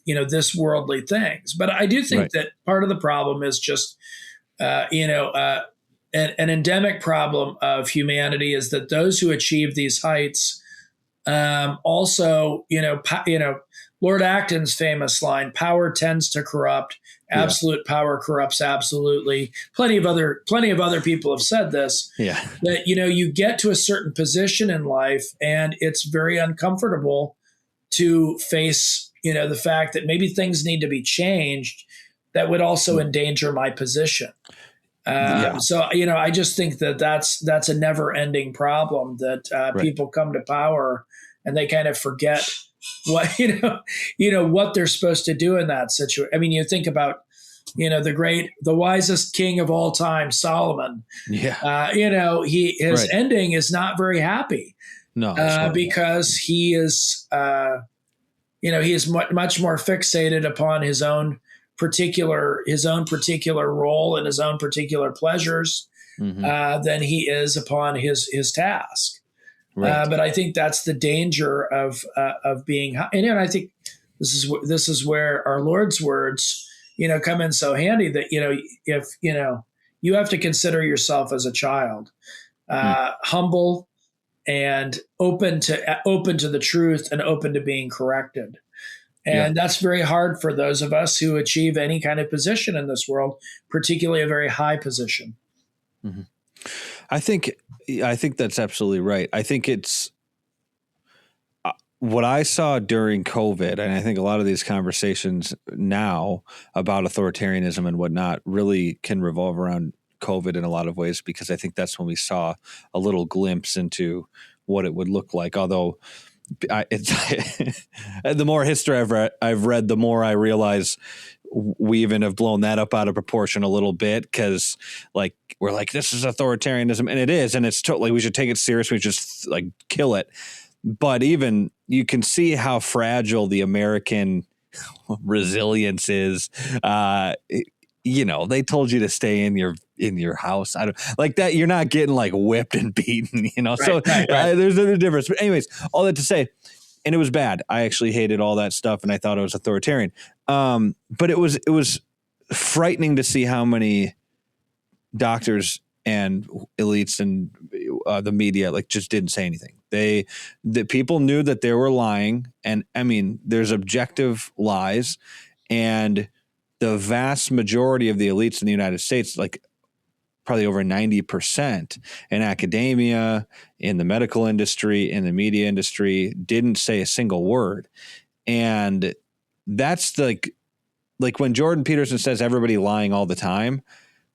worldly things. But I do think that part of the problem is just, an endemic problem of humanity is that those who achieve these heights also, Lord Acton's famous line, "Power tends to corrupt. Absolute power corrupts absolutely." Plenty of other people have said this. Yeah. That, you get to a certain position in life and it's very uncomfortable to face, the fact that maybe things need to be changed that would also endanger my position. So, I just think that that's a never ending problem that people come to power and they kind of forget what, what they're supposed to do in that situation. I mean, you think about, the wisest king of all time, Solomon. Yeah. His ending is not very happy. No, because he is, he is much more fixated upon his own particular role and his own particular pleasures than he is upon his task. Right. But I think that's the danger of being, and I think this is where our Lord's words, come in so handy that, if, you have to consider yourself as a child, humble and open to the truth and open to being corrected. And that's very hard for those of us who achieve any kind of position in this world, particularly a very high position. Mm-hmm. I think that's absolutely right. I think it's what I saw during COVID, and I think a lot of these conversations now about authoritarianism and whatnot really can revolve around COVID in a lot of ways, because I think that's when we saw a little glimpse into what it would look like. Although the more history I've read, the more I realize we even have blown that up out of proportion a little bit, because we're like, this is authoritarianism, and it is, and it's totally, we should take it seriously, we just kill it. But even you can see how fragile the American resilience is. They told you to stay in your house. I don't like that. You're not getting whipped and beaten, so there's a difference. But anyways, all that to say, and it was bad. I actually hated all that stuff, and I thought it was authoritarian. But it was frightening to see how many doctors and elites and the media just didn't say anything. The people knew that they were lying, and I mean, there's objective lies, and the vast majority of the elites in the United States, probably over 90% in academia, in the medical industry, in the media industry, didn't say a single word. And that's when Jordan Peterson says everybody lying all the time,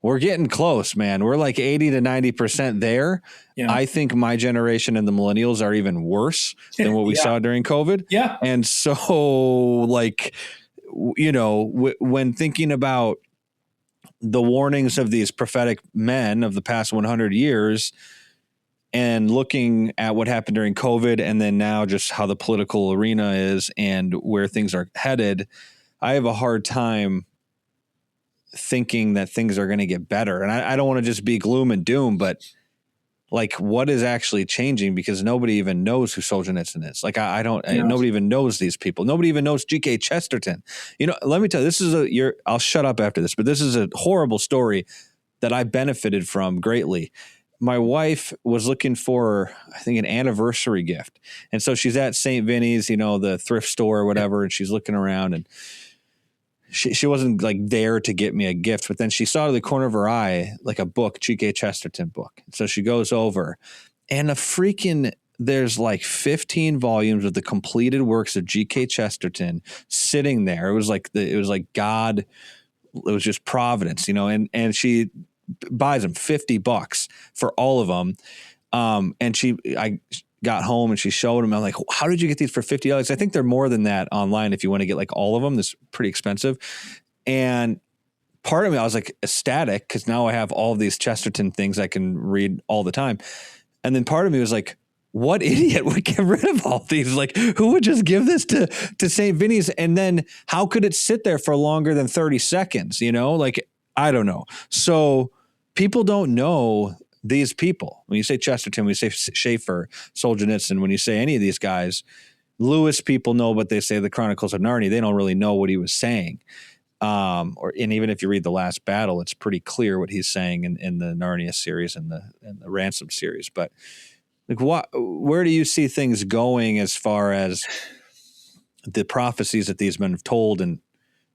we're getting close, man. We're 80 to 90% there. Yeah. I think my generation and the millennials are even worse than what we saw during COVID. Yeah. And so when thinking about the warnings of these prophetic men of the past 100 years and looking at what happened during COVID, and then now just how the political arena is and where things are headed, I have a hard time thinking that things are going to get better. And I don't want to just be gloom and doom, but what is actually changing, because nobody even knows who Solzhenitsyn is. Nobody even knows these people. Nobody even knows G.K. Chesterton. Let me tell you, I'll shut up after this, but this is a horrible story that I benefited from greatly. My wife was looking for, I think, an anniversary gift. And so she's at St. Vinny's, the thrift store or whatever, and she's looking around, and she wasn't there to get me a gift, but then she saw to the corner of her eye, a book, G.K. Chesterton book. So she goes over, and there's 15 volumes of the completed works of G.K. Chesterton sitting there. It was like God, it was just providence, and she buys them $50 for all of them. And I got home and she showed them. I'm like, how did you get these for $50? I think they're more than that online if you want to get all of them. This is pretty expensive. And part of me, I was ecstatic, because now I have all of these Chesterton things I can read all the time. And then part of me was what idiot would get rid of all these? Who would just give this to St. Vinny's? And then how could it sit there for longer than 30 seconds? I don't know. So people don't know these people. When you say Chesterton, when you say Schaeffer, Solzhenitsyn, when you say any of these guys, Lewis people know, but they say the Chronicles of Narnia, they don't really know what he was saying. And even if you read The Last Battle, it's pretty clear what he's saying in the Narnia series and the Ransom series. But like, where do you see things going as far as the prophecies that these men have told and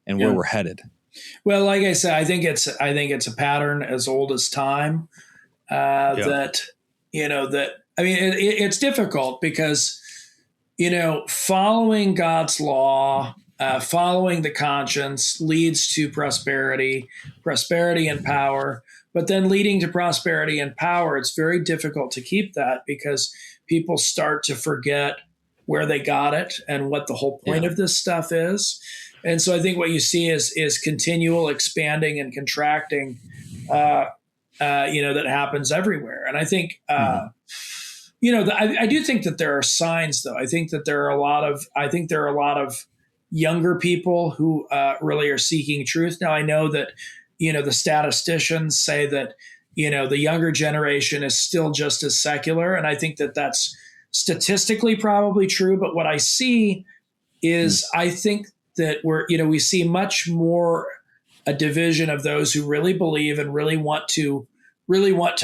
where we're headed? Well, like I said, I think it's a pattern as old as time. That I mean, it's difficult because following God's law, following the conscience leads to prosperity and power. But then leading to prosperity and power, it's very difficult to keep that because people start to forget where they got it and what the whole point of this stuff is. And so I think what you see is continual expanding and contracting, that happens everywhere. And I think, I do think that there are signs, though. I think there are a lot of younger people who really are seeking truth. Now, I know that, the statisticians say that, the younger generation is still just as secular. And I think that that's statistically probably true. But what I see is I think that we see much more a division of those who really believe and really want to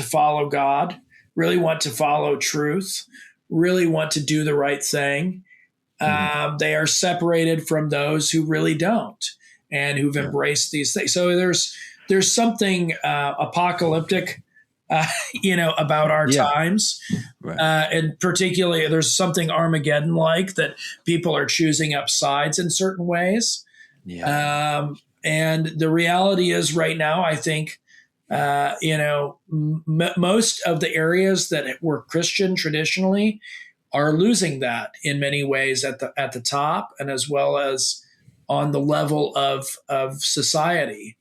follow God, really want to follow truth, really want to do the right thing. They are separated from those who really don't and who've embraced these things. So there's something apocalyptic, about our times. Right. And particularly there's something Armageddon-like that people are choosing up sides in certain ways. Yeah. And the reality is right now, I think, most of the areas that were Christian traditionally are losing that in many ways at the top and as well as on the level of society.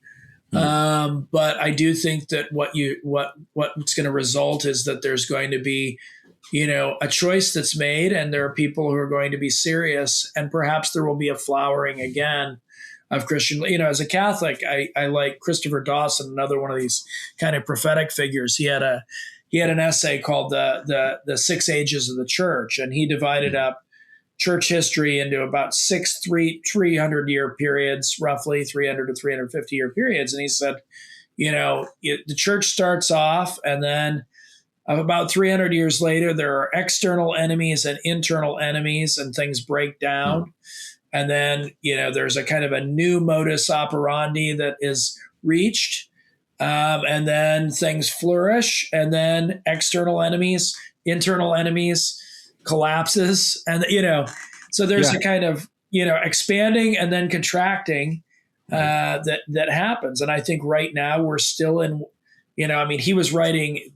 But I do think that what's going to result is that there's going to be, a choice that's made, and there are people who are going to be serious, and perhaps there will be a flowering again of Christian. As a Catholic, I like Christopher Dawson, another one of these kind of prophetic figures. He had an essay called the 6 Ages of the Church, and he divided up church history into about 300-year periods, roughly 300 to 350-year periods. And he said, the church starts off, and then about 300 years later, there are external enemies and internal enemies, and things break down. And then, there's a kind of a new modus operandi that is reached. And then things flourish, and then external enemies, internal enemies collapses. And, so there's a kind of, expanding and then contracting that happens. And I think right now we're still in, he was writing,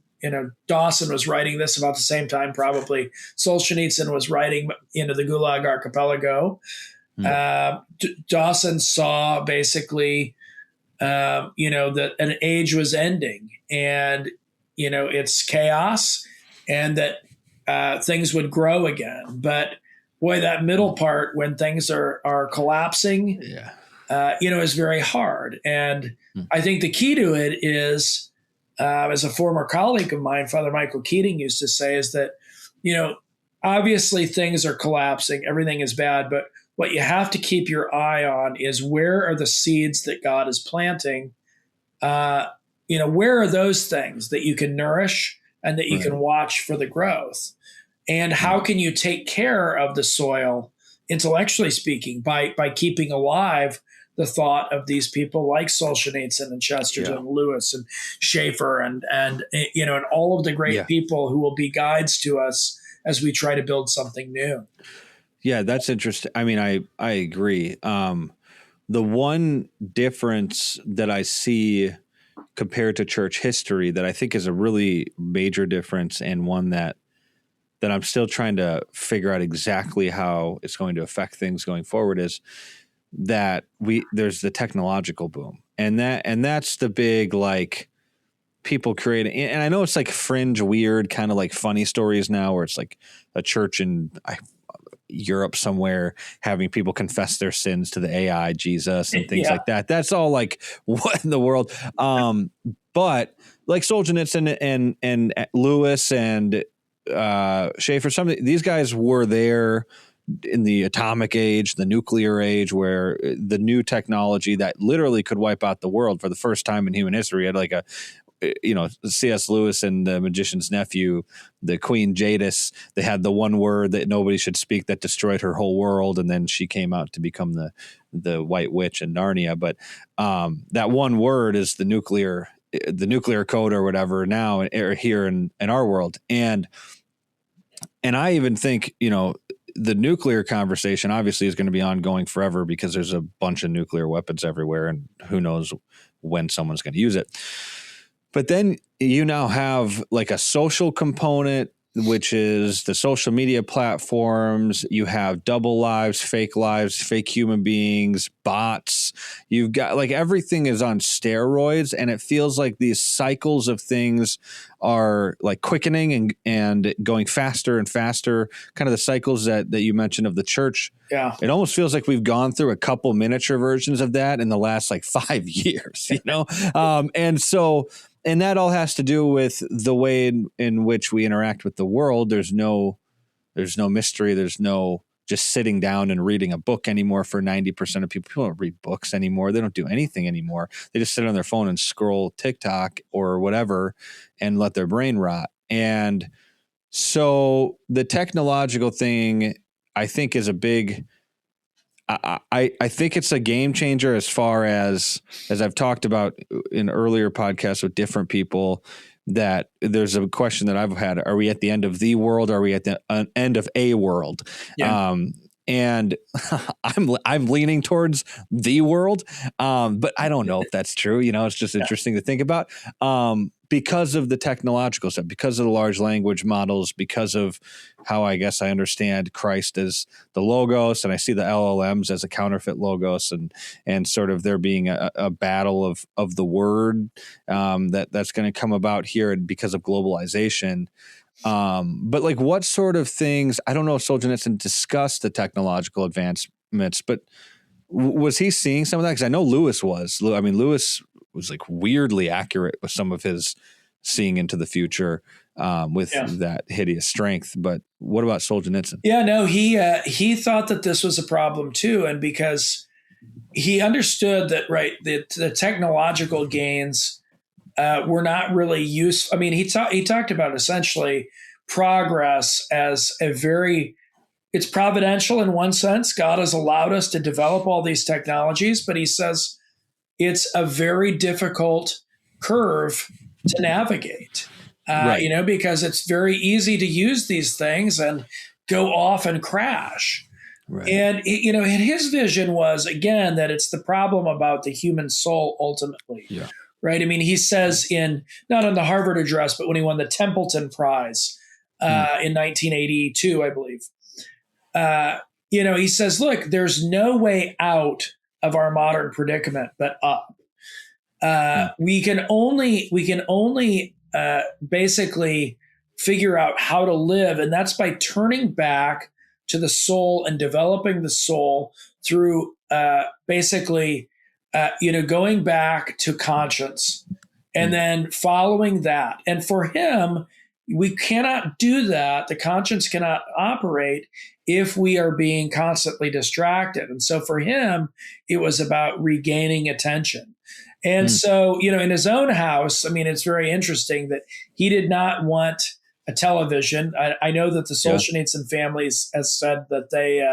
Dawson was writing this about the same time, probably. Solzhenitsyn was writing, the Gulag Archipelago. Dawson saw basically, that an age was ending, and, it's chaos, and that things would grow again. But boy, that middle part when things are collapsing, is very hard. And I think the key to it is, as a former colleague of mine, Father Michael Keating used to say, is that, obviously things are collapsing, everything is bad, but what you have to keep your eye on is where are the seeds that God is planting? Where are those things that you can nourish and that you can watch for the growth? And how can you take care of the soil, intellectually speaking, by keeping alive the thought of these people like Solzhenitsyn and Chesterton and Lewis and Schaeffer and all of the great people who will be guides to us as we try to build something new. Yeah, that's interesting. I mean, I agree. The one difference that I see compared to church history that I think is a really major difference, and one that I'm still trying to figure out exactly how it's going to affect things going forward, is that there's the technological boom, and that's the big, like, people creating, and I know it's like fringe, weird, kind of like funny stories now, where it's like a church in Europe somewhere having people confess their sins to the AI Jesus and things like that. That's all like, what in the world? But like Solzhenitsyn and Lewis and Schaeffer, these guys were there in the atomic age, the nuclear age, where the new technology that literally could wipe out the world for the first time in human history had like C.S. Lewis and the Magician's Nephew, the Queen Jadis, they had the one word that nobody should speak that destroyed her whole world. And then she came out to become the White Witch in Narnia. But that one word is the nuclear code or whatever now here in our world. And I even think, the nuclear conversation obviously is going to be ongoing forever because there's a bunch of nuclear weapons everywhere and who knows when someone's going to use it. But then you now have like a social component, which is the social media platforms. You have double lives, fake human beings, bots. You've got like everything is on steroids, and it feels like these cycles of things are like quickening and going faster and faster. Kind of the cycles that you mentioned of the church. Yeah. It almost feels like we've gone through a couple miniature versions of that in the last like 5 years, And that all has to do with the way in which we interact with the world. There's no mystery. There's no just sitting down and reading a book anymore for 90% of people. People don't read books anymore. They don't do anything anymore. They just sit on their phone and scroll TikTok or whatever and let their brain rot. And so the technological thing, I think, is a big... I think it's a game changer as far as I've talked about in earlier podcasts with different people, that there's a question that I've had. Are we at the end of the world? Are we at the end of a world? Yeah. And I'm leaning towards the world. But I don't know if that's true. It's just interesting to think about. Because of the technological stuff, because of the large language models, because of how I guess I understand Christ as the Logos, and I see the LLMs as a counterfeit Logos, and sort of there being a battle of the word that's going to come about here because of globalization. But like, what sort of things? I don't know if Solzhenitsyn discussed the technological advancements, but was he seeing some of that? Because I know Lewis was. I mean, Lewis was like weirdly accurate with some of his seeing into the future with that hideous strength. But what about Solzhenitsyn? Yeah, no, he thought that this was a problem too. And because he understood that, right, the technological gains were not really useful. I mean, he talked about essentially progress as it's providential in one sense. God has allowed us to develop all these technologies, but he says it's a very difficult curve to navigate, right. Because it's very easy to use these things and go off and crash. Right. And, and his vision was, again, that it's the problem about the human soul ultimately. Yeah. Right. I mean, he says not in the Harvard address, but when he won the Templeton Prize in 1982, I believe, he says, look, there's no way out of our modern predicament, but up. We can only basically figure out how to live, and that's by turning back to the soul and developing the soul through going back to conscience and then following that. And for him, we cannot do that. The conscience cannot operate if we are being constantly distracted. And so for him, it was about regaining attention. And so, in his own house, I mean, it's very interesting that he did not want a television. I know that the Solzhenitsyn families has said that they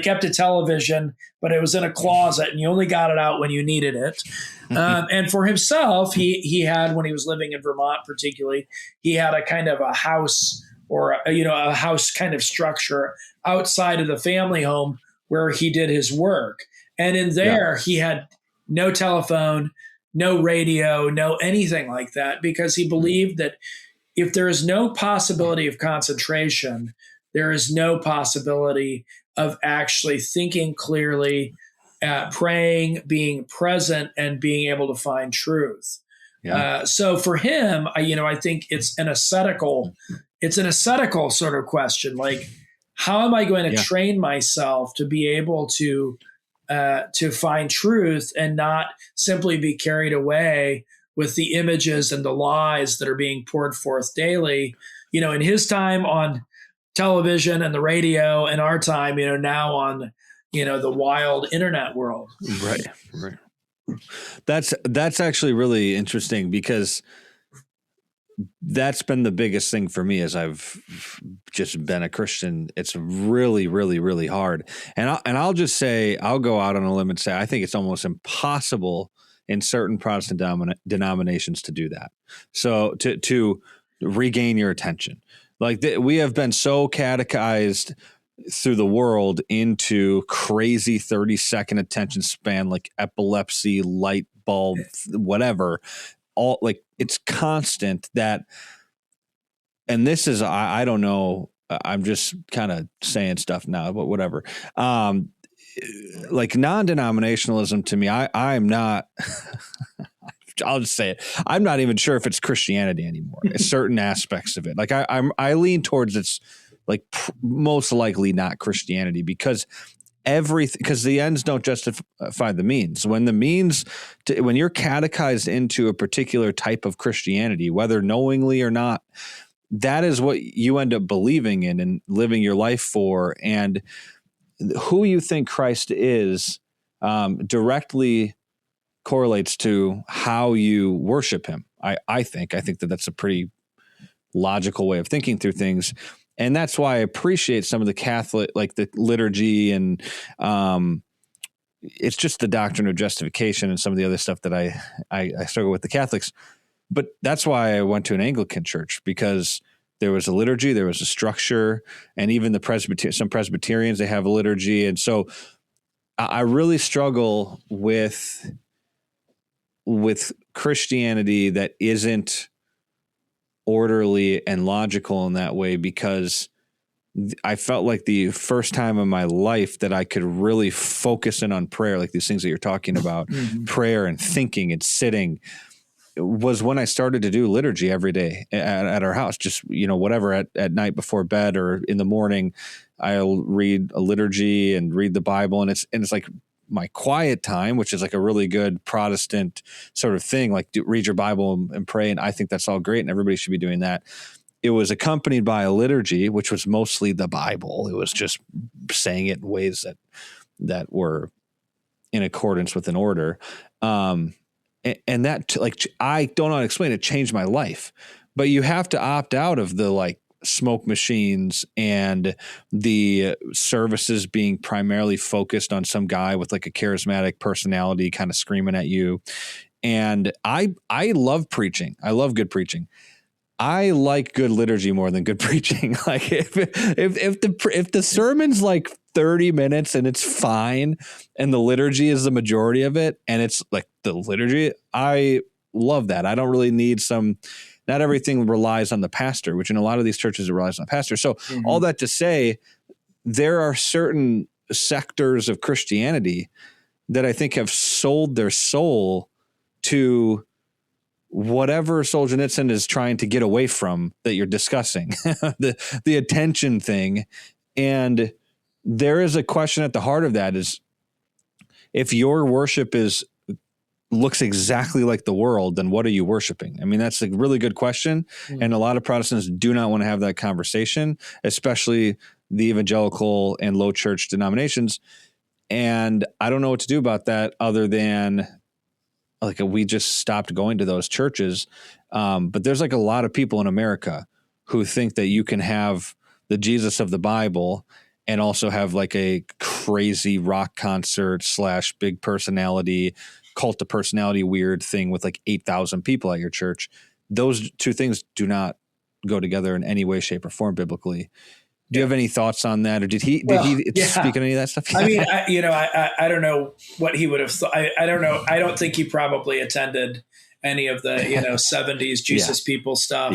kept a television, but it was in a closet and you only got it out when you needed it. And for himself, he had, when he was living in Vermont, particularly, he had a kind of a house or, a house kind of structure outside of the family home where he did his work. And in there, he had no telephone, no radio, no anything like that, because he believed that if there is no possibility of concentration, there is no possibility of actually thinking clearly, praying, being present, and being able to find truth. Yeah. So for him, I think it's an ascetical sort of question. Like, how am I going to train myself to be able to find truth and not simply be carried away with the images and the lies that are being poured forth daily? In his time on television and the radio in our time, now on, the wild internet world. Right. That's actually really interesting, because that's been the biggest thing for me as I've just been a Christian. It's really, really, really hard. And I'll just say, I'll go out on a limb and say, I think it's almost impossible in certain Protestant denominations to do that. So to regain your attention, like we have been so catechized through the world into crazy 30-second attention span, like epilepsy, light bulb, whatever, all like it's constant that, and this is, I don't know, I'm just kind of saying stuff now, but whatever. Like non-denominationalism to me, I'm not, I'll just say it. I'm not even sure if it's Christianity anymore. It's certain aspects of it. Like I lean towards it's like most likely not Christianity, because because the ends don't justify the means. When when you're catechized into a particular type of Christianity, whether knowingly or not, that is what you end up believing in and living your life for. And who you think Christ is directly correlates to how you worship him. I think that that's a pretty logical way of thinking through things. And that's why I appreciate some of the Catholic, like the liturgy, and it's just the doctrine of justification and some of the other stuff that I struggle with the Catholics. But that's why I went to an Anglican church, because there was a liturgy, there was a structure, and even some Presbyterians, they have a liturgy. And so I really struggle with Christianity that isn't orderly and logical in that way, because I felt like the first time in my life that I could really focus in on prayer, like these things that you're talking about, prayer and thinking and sitting, was when I started to do liturgy every day at our house. Just, whatever, at night before bed or in the morning, I'll read a liturgy and read the Bible, and it's like my quiet time, which is like a really good Protestant sort of thing, like read your Bible and pray. And I think that's all great, and everybody should be doing that. It was accompanied by a liturgy, which was mostly the Bible. It was just saying it in ways that were in accordance with an order. And that, like, I don't know how to explain it, changed my life. But you have to opt out of the like smoke machines and the services being primarily focused on some guy with like a charismatic personality kind of screaming at you. And I love preaching. I love good preaching. I like good liturgy more than good preaching. Like if the sermon's like 30 minutes and it's fine, and the liturgy is the majority of it, and it's like the liturgy, I love that. I don't really need not everything relies on the pastor, which in a lot of these churches it relies on the pastor. So all that to say, there are certain sectors of Christianity that I think have sold their soul to whatever Solzhenitsyn is trying to get away from that you're discussing, the attention thing. And there is a question at the heart of that, is if your worship looks exactly like the world, then what are you worshiping? I mean, that's a really good question. And a lot of Protestants do not want to have that conversation, especially the evangelical and low church denominations. And I don't know what to do about that other than like we just stopped going to those churches. But there's like a lot of people in America who think that you can have the Jesus of the Bible and also have like a crazy rock concert / big personality, cult of personality weird thing with like 8,000 people at your church. Those two things do not go together in any way, shape, or form biblically. Do you have any thoughts on that, or did he speak on any of that stuff? I mean, I don't know what he would have thought. I don't know. I don't think he probably attended any of the 70s Jesus people stuff.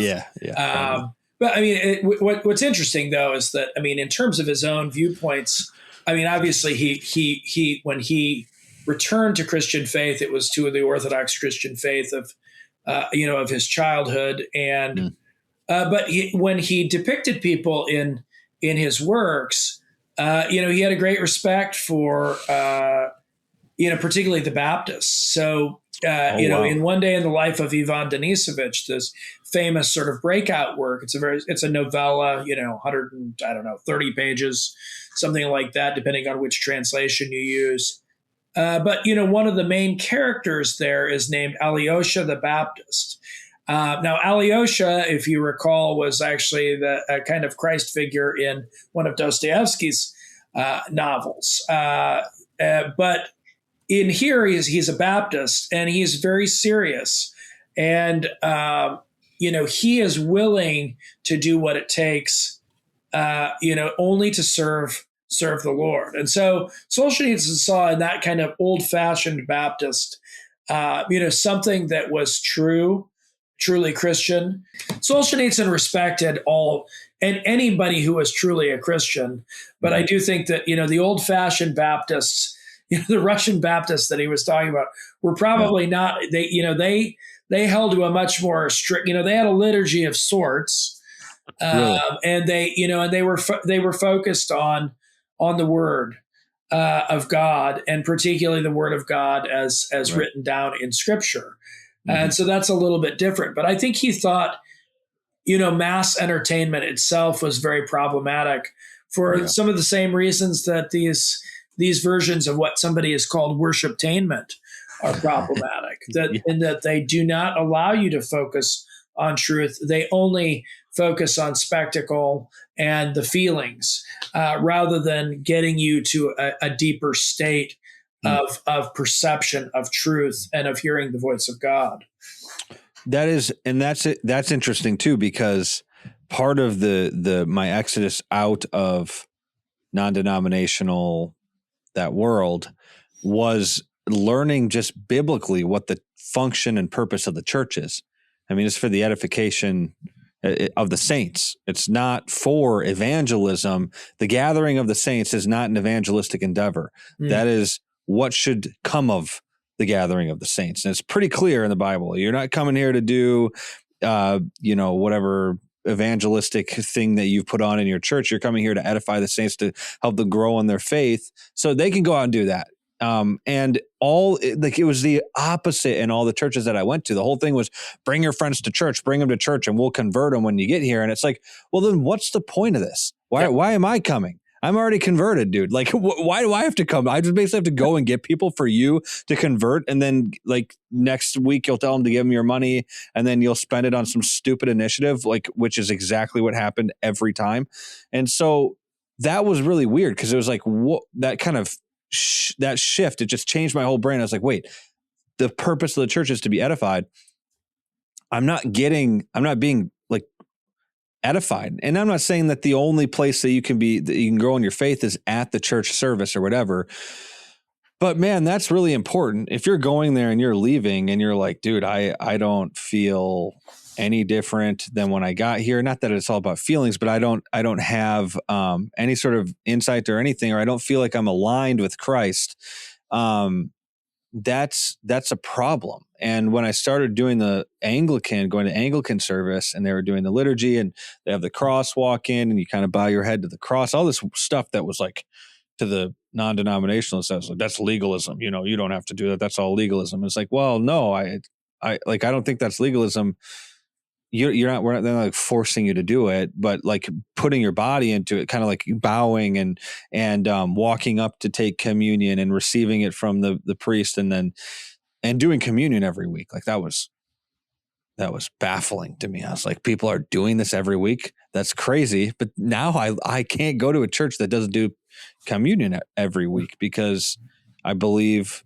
But I mean, what's interesting though is that, I mean, in terms of his own viewpoints, I mean, obviously he when he returned to Christian faith, it was to the Orthodox Christian faith of his childhood, and but when he depicted people in his works, he had a great respect for particularly the Baptists. So, Oh, wow. in One Day in the Life of Ivan Denisovich, this famous sort of breakout work, it's a novella, 100 and, I don't know, 30 pages, something like that, depending on which translation you use. But one of the main characters there is named Alyosha the Baptist. Now, Alyosha, if you recall, was actually the kind of Christ figure in one of Dostoevsky's novels. But in here, he's a Baptist, and he's very serious, and he is willing to do what it takes, only to serve the Lord. And so Solzhenitsyn saw in that kind of old-fashioned Baptist, something that was truly Christian. Solzhenitsyn respected all and anybody who was truly a Christian, but I do think that the old-fashioned Baptists, the Russian Baptists that he was talking about, were probably not. They held to a much more strict. They had a liturgy of sorts, Really? and they were focused on the Word of God, and particularly the Word of God as written down in Scripture. And so that's a little bit different. But I think he thought, mass entertainment itself was very problematic for some of the same reasons that these versions of what somebody has called worshiptainment are problematic. In that they do not allow you to focus on truth. They only focus on spectacle and the feelings, rather than getting you to a deeper state of perception of truth and of hearing the voice of God. That's interesting too, because part of my exodus out of non-denominational, that world, was learning just biblically what the function and purpose of the church is. I mean, it's for the edification of the saints. It's not for evangelism. The gathering of the saints is not an evangelistic endeavor. That is what should come of the gathering of the saints. And it's pretty clear in the Bible. You're not coming here to do, whatever evangelistic thing that you've put on in your church. You're coming here to edify the saints, to help them grow in their faith so they can go out and do that. And it was the opposite in all the churches that I went to. The whole thing was bring your friends to church, bring them to church, and we'll convert them when you get here. And it's like, well, then what's the point of this? Why am I coming? I'm already converted, dude. Like, why do I have to come? I just basically have to go and get people for you to convert. And then like next week, you'll tell them to give them your money, and then you'll spend it on some stupid initiative, which is exactly what happened every time. And so that was really weird, because it was like, that kind of that shift, it just changed my whole brain. I was like, wait, the purpose of the church is to be edified. I'm not being like edified. And I'm not saying that the only place that you can grow in your faith is at the church service or whatever. But man, that's really important. If you're going there and you're leaving and you're like, dude, I don't feel any different than when I got here. Not that it's all about feelings, but I don't have any sort of insight or anything, or I don't feel like I'm aligned with Christ. That's a problem. And when I started doing going to Anglican service, and they were doing the liturgy, and they have the cross walk in, and you kind of bow your head to the cross, all this stuff that was like, to the non-denominationalists, that's like, that's legalism. You don't have to do that. That's all legalism. It's like, well, no, I don't think that's legalism. We're not like forcing you to do it, but like putting your body into it, kind of like bowing and walking up to take communion and receiving it from the priest, and doing communion every week. Like that was baffling to me. I was like, people are doing this every week. That's crazy. But now I can't go to a church that doesn't do communion every week, because I believe,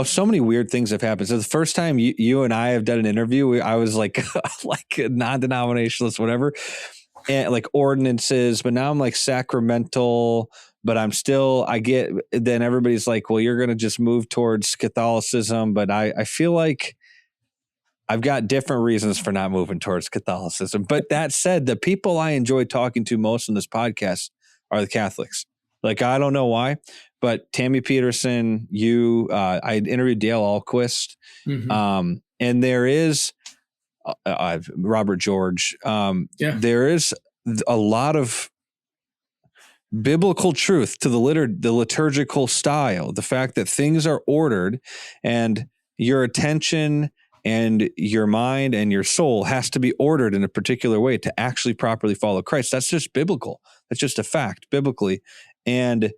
so many weird things have happened. So the first time you and I have done an interview, I was like, like a non-denominationalist, whatever, and like ordinances, but now I'm like sacramental, but then everybody's like, well, you're going to just move towards Catholicism. But I feel like I've got different reasons for not moving towards Catholicism. But that said, the people I enjoy talking to most on this podcast are the Catholics. Like, I don't know why, but Tammy Peterson, I interviewed Dale Ahlquist, and there is Robert George. There is a lot of biblical truth to the liturgical style, the fact that things are ordered and your attention and your mind and your soul has to be ordered in a particular way to actually properly follow Christ. That's just biblical. That's just a fact biblically. And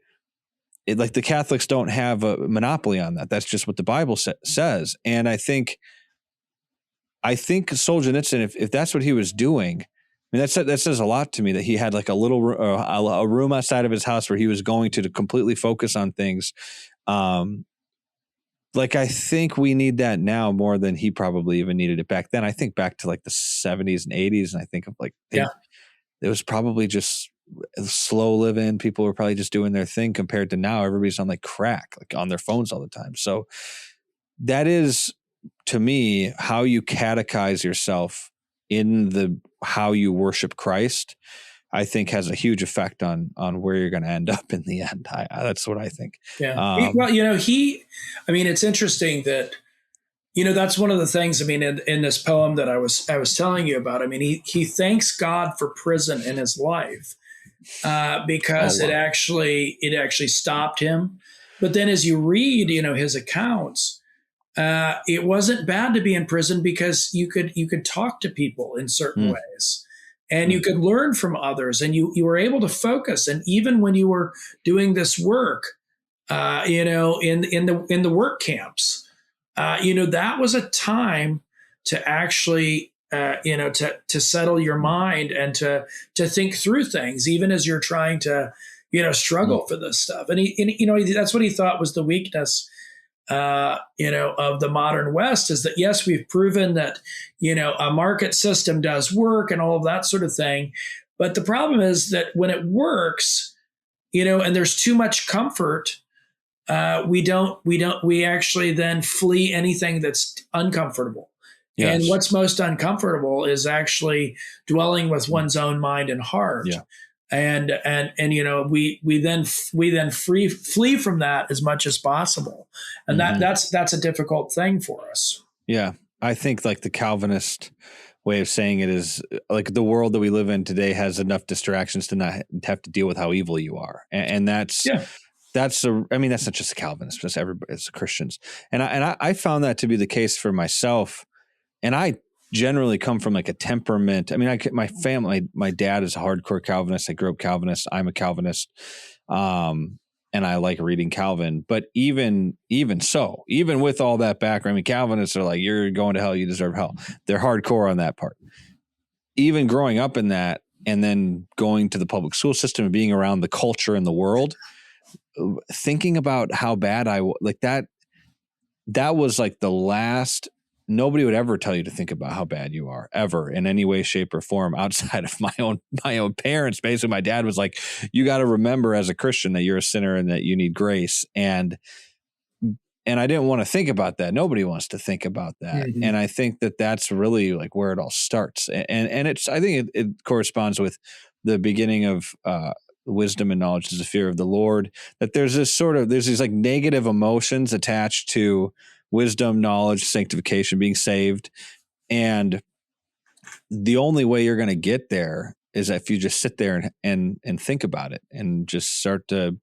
like the Catholics don't have a monopoly on that. That's just what the Bible says. And I think Solzhenitsyn, if that's what he was doing, I mean, that says a lot to me, that he had like a room outside of his house where he was going to completely focus on things. Like, I think we need that now more than he probably even needed it back then. I think back to like the 70s and 80s, and I think of like, it was probably just slow living. People were probably just doing their thing compared to now. Everybody's on like crack, like on their phones all the time. So that is, to me, how you catechize yourself in how you worship Christ, I think has a huge effect on where you're going to end up in the end. That's what I think. Yeah. Well, it's interesting that, that's one of the things, in this poem that I was telling you about, he thanks God for prison in his life, because it actually stopped him. But then as you read, his accounts, it wasn't bad to be in prison because you could talk to people in certain ways, and you could learn from others, and you were able to focus. And even when you were doing this work, in the work camps, that was a time to actually, to settle your mind and to think through things, even as you're trying to, struggle for this stuff. And that's what he thought was the weakness, of the modern West, is that, yes, we've proven that, a market system does work and all of that sort of thing. But the problem is that when it works, and there's too much comfort, we actually then flee anything that's uncomfortable. Yes. And what's most uncomfortable is actually dwelling with one's own mind and heart. Yeah. And we then flee from that as much as possible, and that's a difficult thing for us. Yeah, I think like the Calvinist way of saying it is like the world that we live in today has enough distractions to not have to deal with how evil you are, and that's not just Calvinists, but everybody, it's Christians, and I found that to be the case for myself, and I generally come from like a temperament. My family, my dad is a hardcore Calvinist. I grew up Calvinist. I'm a Calvinist. And I like reading Calvin, but even so, even with all that background, Calvinists are like, you're going to hell, you deserve hell. They're hardcore on that part. Even growing up in that, and then going to the public school system and being around the culture in the world, thinking about how bad that was like the last. Nobody would ever tell you to think about how bad you are, ever, in any way, shape, or form, outside of my own parents. Basically, my dad was like, you got to remember as a Christian that you're a sinner and that you need grace. And I didn't want to think about that. Nobody wants to think about that. Mm-hmm. And I think that that's really like where it all starts. And I think it corresponds with the beginning of wisdom and knowledge is the fear of the Lord, that there's these like negative emotions attached to wisdom, knowledge, sanctification, being saved. And the only way you're going to get there is if you just sit there and think about it and just start to,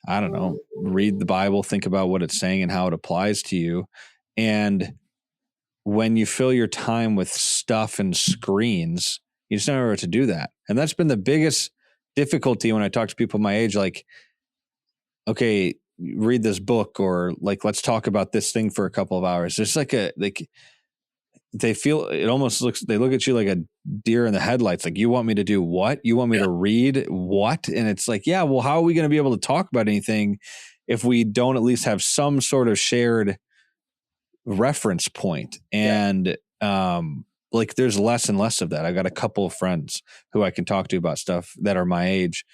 I don't know, read the Bible, think about what it's saying and how it applies to you. And when you fill your time with stuff and screens, you just don't know how to do that. And that's been the biggest difficulty when I talk to people my age, like, okay, read this book, or like, let's talk about this thing for a couple of hours. There's they feel it almost they look at you like a deer in the headlights. Like, you want me to do what? You want me to read what? And it's like, yeah, well, how are we going to be able to talk about anything if we don't at least have some sort of shared reference point? And, like, there's less and less of that. I've got a couple of friends who I can talk to about stuff that are my age.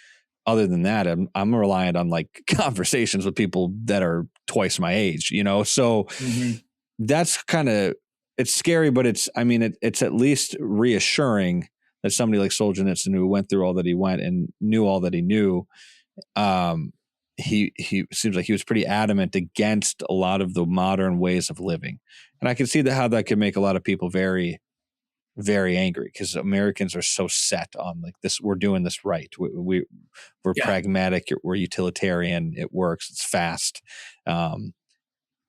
Other than that, I'm reliant on like conversations with people that are twice my age, So that's kind of, it's scary, but it's at least reassuring that somebody like Solzhenitsyn, who went through all that he went and knew all that he knew, he seems like he was pretty adamant against a lot of the modern ways of living. And I can see how that could make a lot of people very, very angry because Americans are so set on like this. We're doing this right. We're pragmatic. We're utilitarian. It works. It's fast. And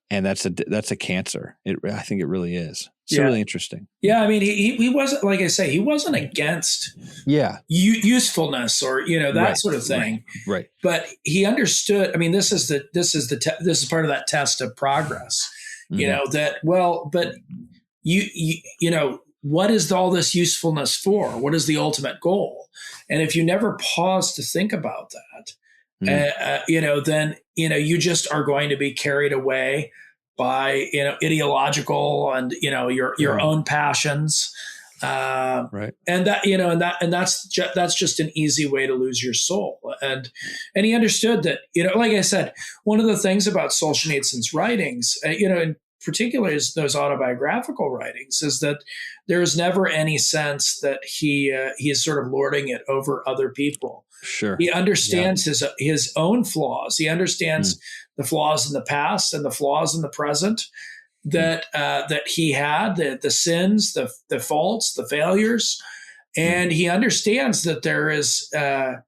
that's a cancer. I think it really is. It's really interesting. Yeah. I mean, he wasn't, like I say, he wasn't against usefulness or, that sort of thing. Right. But he understood, I mean, this is part of that test of progress, but what is all this usefulness for? What is the ultimate goal? And if you never pause to think about that, then you just are going to be carried away by ideological and your own passions, right? And that's just an easy way to lose your soul. And he understood that, like I said, one of the things about Solzhenitsyn's writings, in particular is those autobiographical writings, is that there's never any sense that he is sort of lording it over other people. Sure. He understands his own flaws. He understands the flaws in the past and the flaws in the present that he had, the sins, the faults, the failures. And he understands that there is, that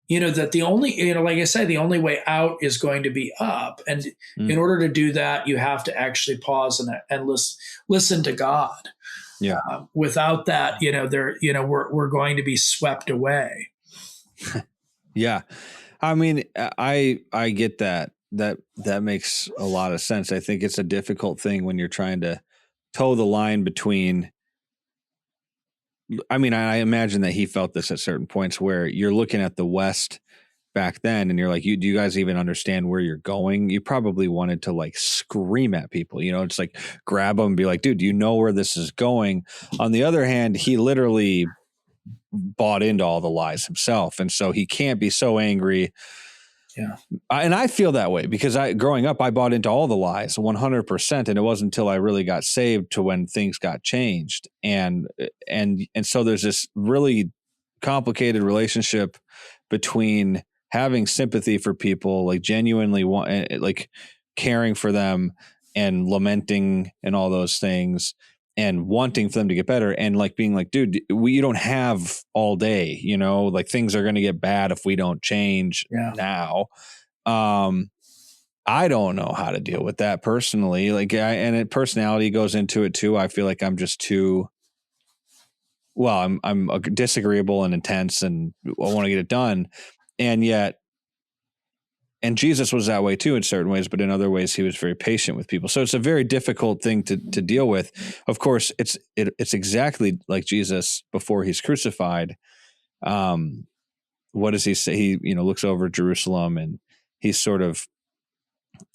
the only, like I say, the only way out is going to be up. And in order to do that, you have to actually pause and listen to God. Yeah. Without that, we're going to be swept away. Yeah. I mean, I get that. That makes a lot of sense. I think it's a difficult thing when you're trying to toe the line between, I mean, I imagine that he felt this at certain points where you're looking at the West back then and you're like, do you guys even understand where you're going? You probably wanted to like scream at people, it's like grab them and be like, dude, do you know where this is going? On the other hand, he literally bought into all the lies himself. And so he can't be so angry. Yeah. And I feel that way because growing up, I bought into all the lies 100%. And it wasn't until I really got saved to when things got changed. And so there's this really complicated relationship between having sympathy for people, like genuinely like caring for them and lamenting and all those things and wanting for them to get better and like being like, dude, you don't have all day, like things are going to get bad if we don't change now. I don't know how to deal with that personally. Like, personality goes into it too. I feel like I'm just too, I'm disagreeable and intense and I want to get it done. And Jesus was that way too in certain ways, but in other ways he was very patient with people. So it's a very difficult thing to deal with. Of course, it's exactly like Jesus before he's crucified. What does he say? He looks over Jerusalem and he's sort of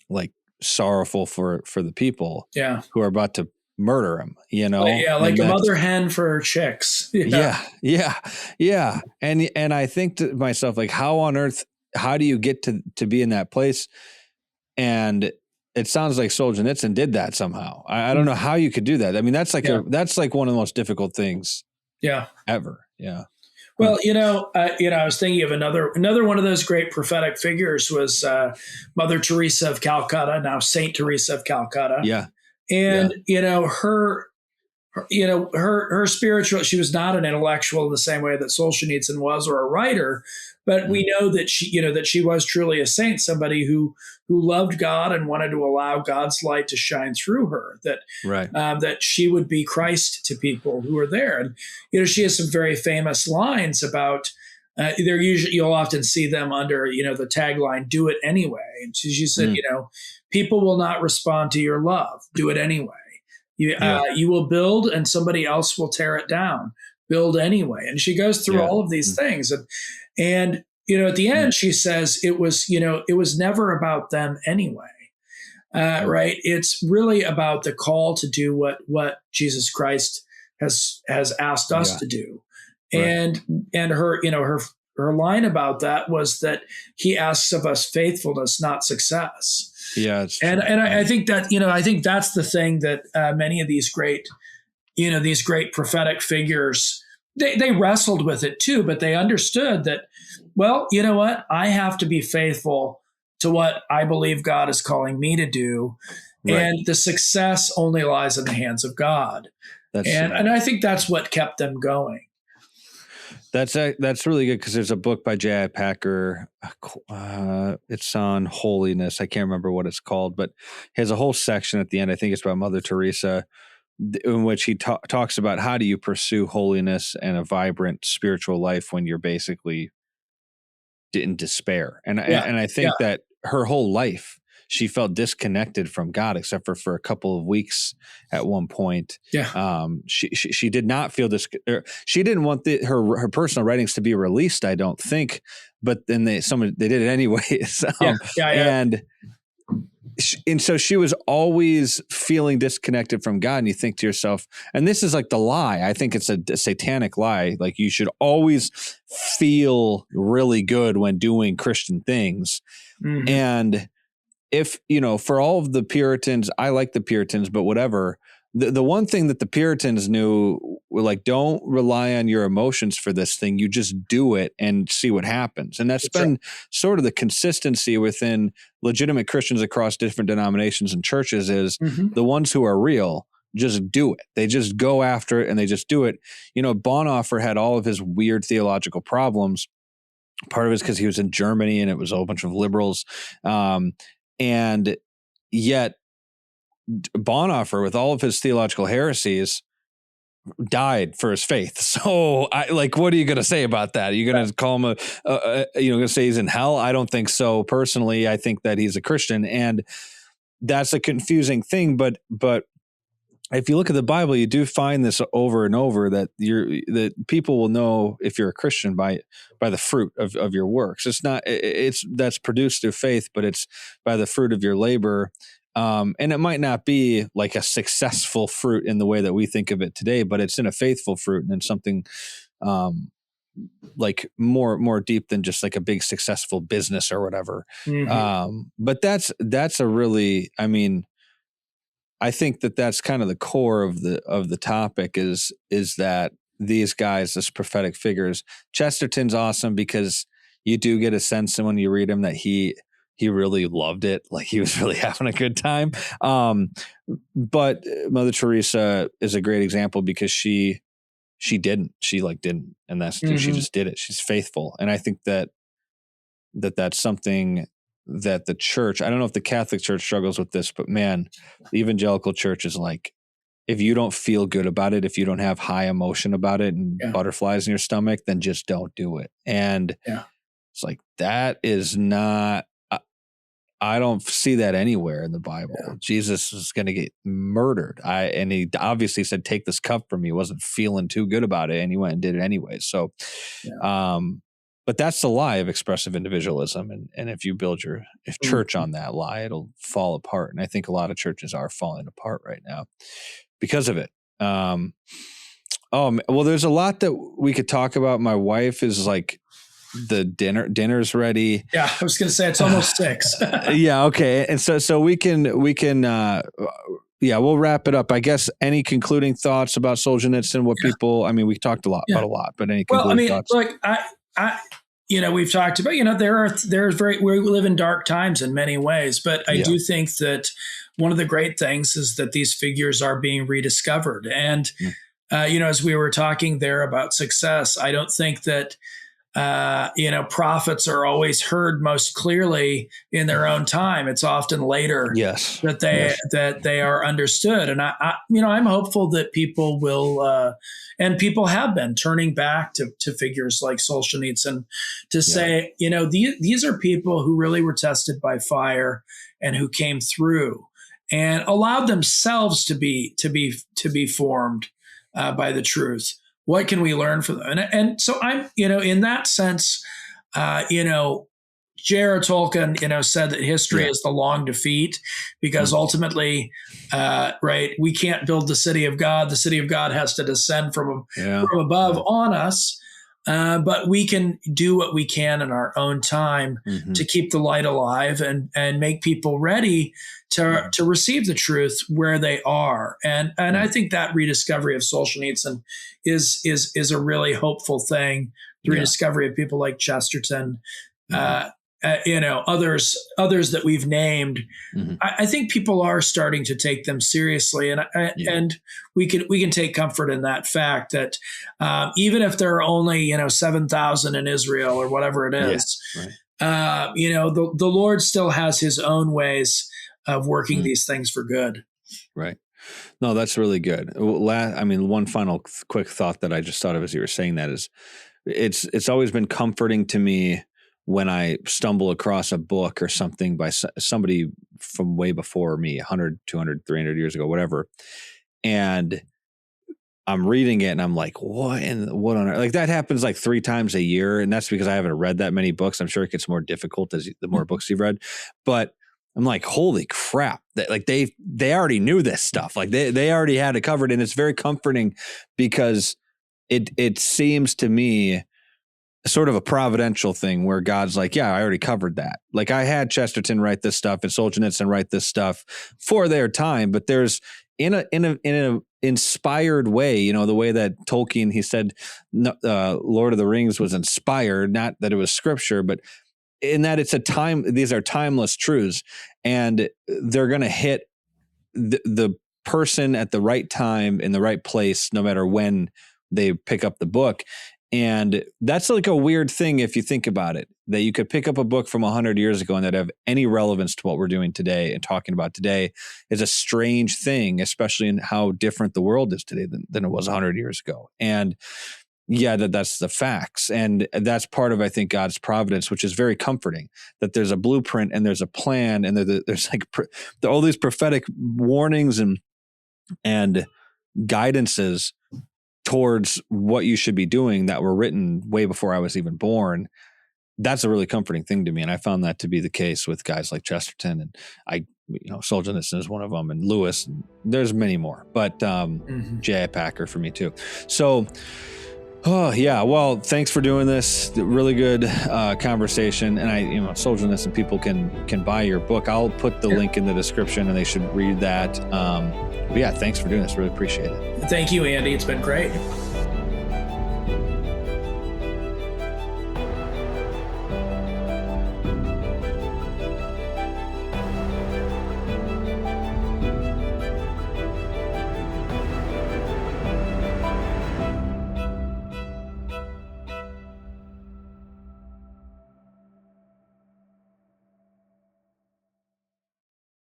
like sorrowful for the people who are about to murder him. Like a mother hen for her chicks. Yeah. And I think to myself, like, how do you get to be in that place? And it sounds like Solzhenitsyn did that somehow. I don't know how you could do that. I mean, that's like one of the most difficult things ever. Yeah. Well, I was thinking of another one of those great prophetic figures was Mother Teresa of Calcutta, now Saint Teresa of Calcutta. Yeah. And, her spiritual, she was not an intellectual in the same way that Solzhenitsyn was or a writer, but we know that she was truly a saint, somebody who loved God and wanted to allow God's light to shine through her, that she would be Christ to people who are there. And, she has some very famous lines about, you'll often see them under, the tagline, do it anyway. And she said, people will not respond to your love. Do it anyway. You will build and somebody else will tear it down. Build anyway. And she goes through all of these things. And at the end, she says it was never about them anyway. Right. It's really about the call to do what Jesus Christ has asked us to do. Right. And her line about that was that he asks of us faithfulness, not success. Yeah. I think that, I think that's the thing that many of these great prophetic figures, they wrestled with it too, but they understood that, well, you know what? I have to be faithful to what I believe God is calling me to do. Right. And the success only lies in the hands of God. And I think that's what kept them going. That's really good, because there's a book by J.I. Packer. It's on holiness. I can't remember what it's called, but he has a whole section at the end. I think it's about Mother Teresa, in which he talks about how do you pursue holiness and a vibrant spiritual life when you're basically in despair. And I think that her whole life, she felt disconnected from God, except for a couple of weeks at one point. Yeah. She did not feel this. She didn't want her personal writings to be released, I don't think. But then they did it anyways. And so she was always feeling disconnected from God. And you think to yourself, and this is like the lie. I think it's a satanic lie. Like, you should always feel really good when doing Christian things. Mm-hmm. And if, for all of the Puritans, I like the Puritans, but whatever, the one thing that the Puritans knew were like, don't rely on your emotions for this thing. You just do it and see what happens. And that's been sort of the consistency within legitimate Christians across different denominations and churches is the ones who are real just do it. They just go after it and they just do it. Bonhoeffer had all of his weird theological problems. Part of it is because he was in Germany and it was a whole bunch of liberals. And yet Bonhoeffer, with all of his theological heresies, died for his faith. So, what are you going to say about that? Are you going to call him going to say he's in hell? I don't think so. Personally, I think that he's a Christian, and that's a confusing thing. But if you look at the Bible, you do find this over and over that that people will know if you're a Christian by the fruit of your works. That's produced through faith, but it's by the fruit of your labor. And it might not be like a successful fruit in the way that we think of it today, but it's in a faithful fruit and in something like more deep than just like a big successful business or whatever. Mm-hmm. But that's a really, I think that's kind of the core of the topic is that these guys, this prophetic figures. Chesterton's awesome because you do get a sense when you read him that he really loved it. Like, he was really having a good time. But Mother Teresa is a great example because she didn't. And that's she just did it. She's faithful. And I think that's something that the church, I don't know if the Catholic Church struggles with this, but man, the evangelical church is like, if you don't feel good about it, if you don't have high emotion about it and butterflies in your stomach, then just don't do it. And it's like, that is not, I don't see that anywhere in the Bible. Yeah. Jesus is going to get murdered. And he obviously said, take this cup from me. He wasn't feeling too good about it. And he went and did it anyway. So, but that's the lie of expressive individualism. And if you build your church on that lie, it'll fall apart. And I think a lot of churches are falling apart right now because of it. Well, there's a lot that we could talk about. My wife is like, the dinner's ready. Yeah, I was going to say it's almost 6. Yeah, okay. And so we can we'll wrap it up. I guess any concluding thoughts about Solzhenitsyn? What people? We talked about a lot, but any concluding thoughts? Look, I we've talked about, we live in dark times in many ways, but I do think that one of the great things is that these figures are being rediscovered. And as we were talking there about success, I don't think that prophets are always heard most clearly in their own time. It's often later that they are understood. And I'm hopeful that people will, and people have been turning back to figures like Solzhenitsyn to say, these are people who really were tested by fire and who came through and allowed themselves to be formed by the truth. What can we learn from them? And so I'm, in that sense, J.R.R. Tolkien, said that history is the long defeat because ultimately, we can't build the city of God. The city of God has to descend from above on us. But we can do what we can in our own time to keep the light alive and make people ready to receive the truth where they are. And I think that rediscovery of Solzhenitsyn is a really hopeful thing. The rediscovery of people like Chesterton, others that we've named, I think people are starting to take them seriously, and we can take comfort in that fact that even if there are only 7,000 in Israel or whatever it is, the Lord still has His own ways of working these things for good. Right. No, that's really good. One final quick thought that I just thought of as you were saying that is, it's always been comforting to me when I stumble across a book or something by somebody from way before me, 100, 200, 300 years ago, whatever, and I'm reading it and I'm like, what on earth? Like, that happens like 3 times a year, and that's because I haven't read that many books. I'm sure it gets more difficult the more books you've read, but I'm like, holy crap! Like they already knew this stuff. Like they already had it covered, and it's very comforting because it seems to me sort of a providential thing where God's like, yeah, I already covered that. Like, I had Chesterton write this stuff and Solzhenitsyn write this stuff for their time, but there's in a inspired way, the way that Tolkien, he said, Lord of the Rings was inspired, not that it was scripture, but in that it's these are timeless truths, and they're going to hit the person at the right time in the right place, no matter when they pick up the book. And that's like a weird thing if you think about it, that you could pick up a book from 100 years ago and that have any relevance to what we're doing today and talking about today is a strange thing, especially in how different the world is today than it was 100 years ago. And yeah, that's the facts. And that's part of, I think, God's providence, which is very comforting, that there's a blueprint and there's a plan, and there's like all these prophetic warnings and guidances towards what you should be doing that were written way before I was even born. That's a really comforting thing to me. And I found that to be the case with guys like Chesterton, and Solzhenitsyn is one of them, and Lewis, and there's many more, but J.I. Packer for me too. So, oh yeah, well, thanks for doing this. Really good conversation. And Solzhenitsyn, people can buy your book. I'll put the link in the description, and they should read that. But yeah, thanks for doing this. Really appreciate it. Thank you, Andy. It's been great.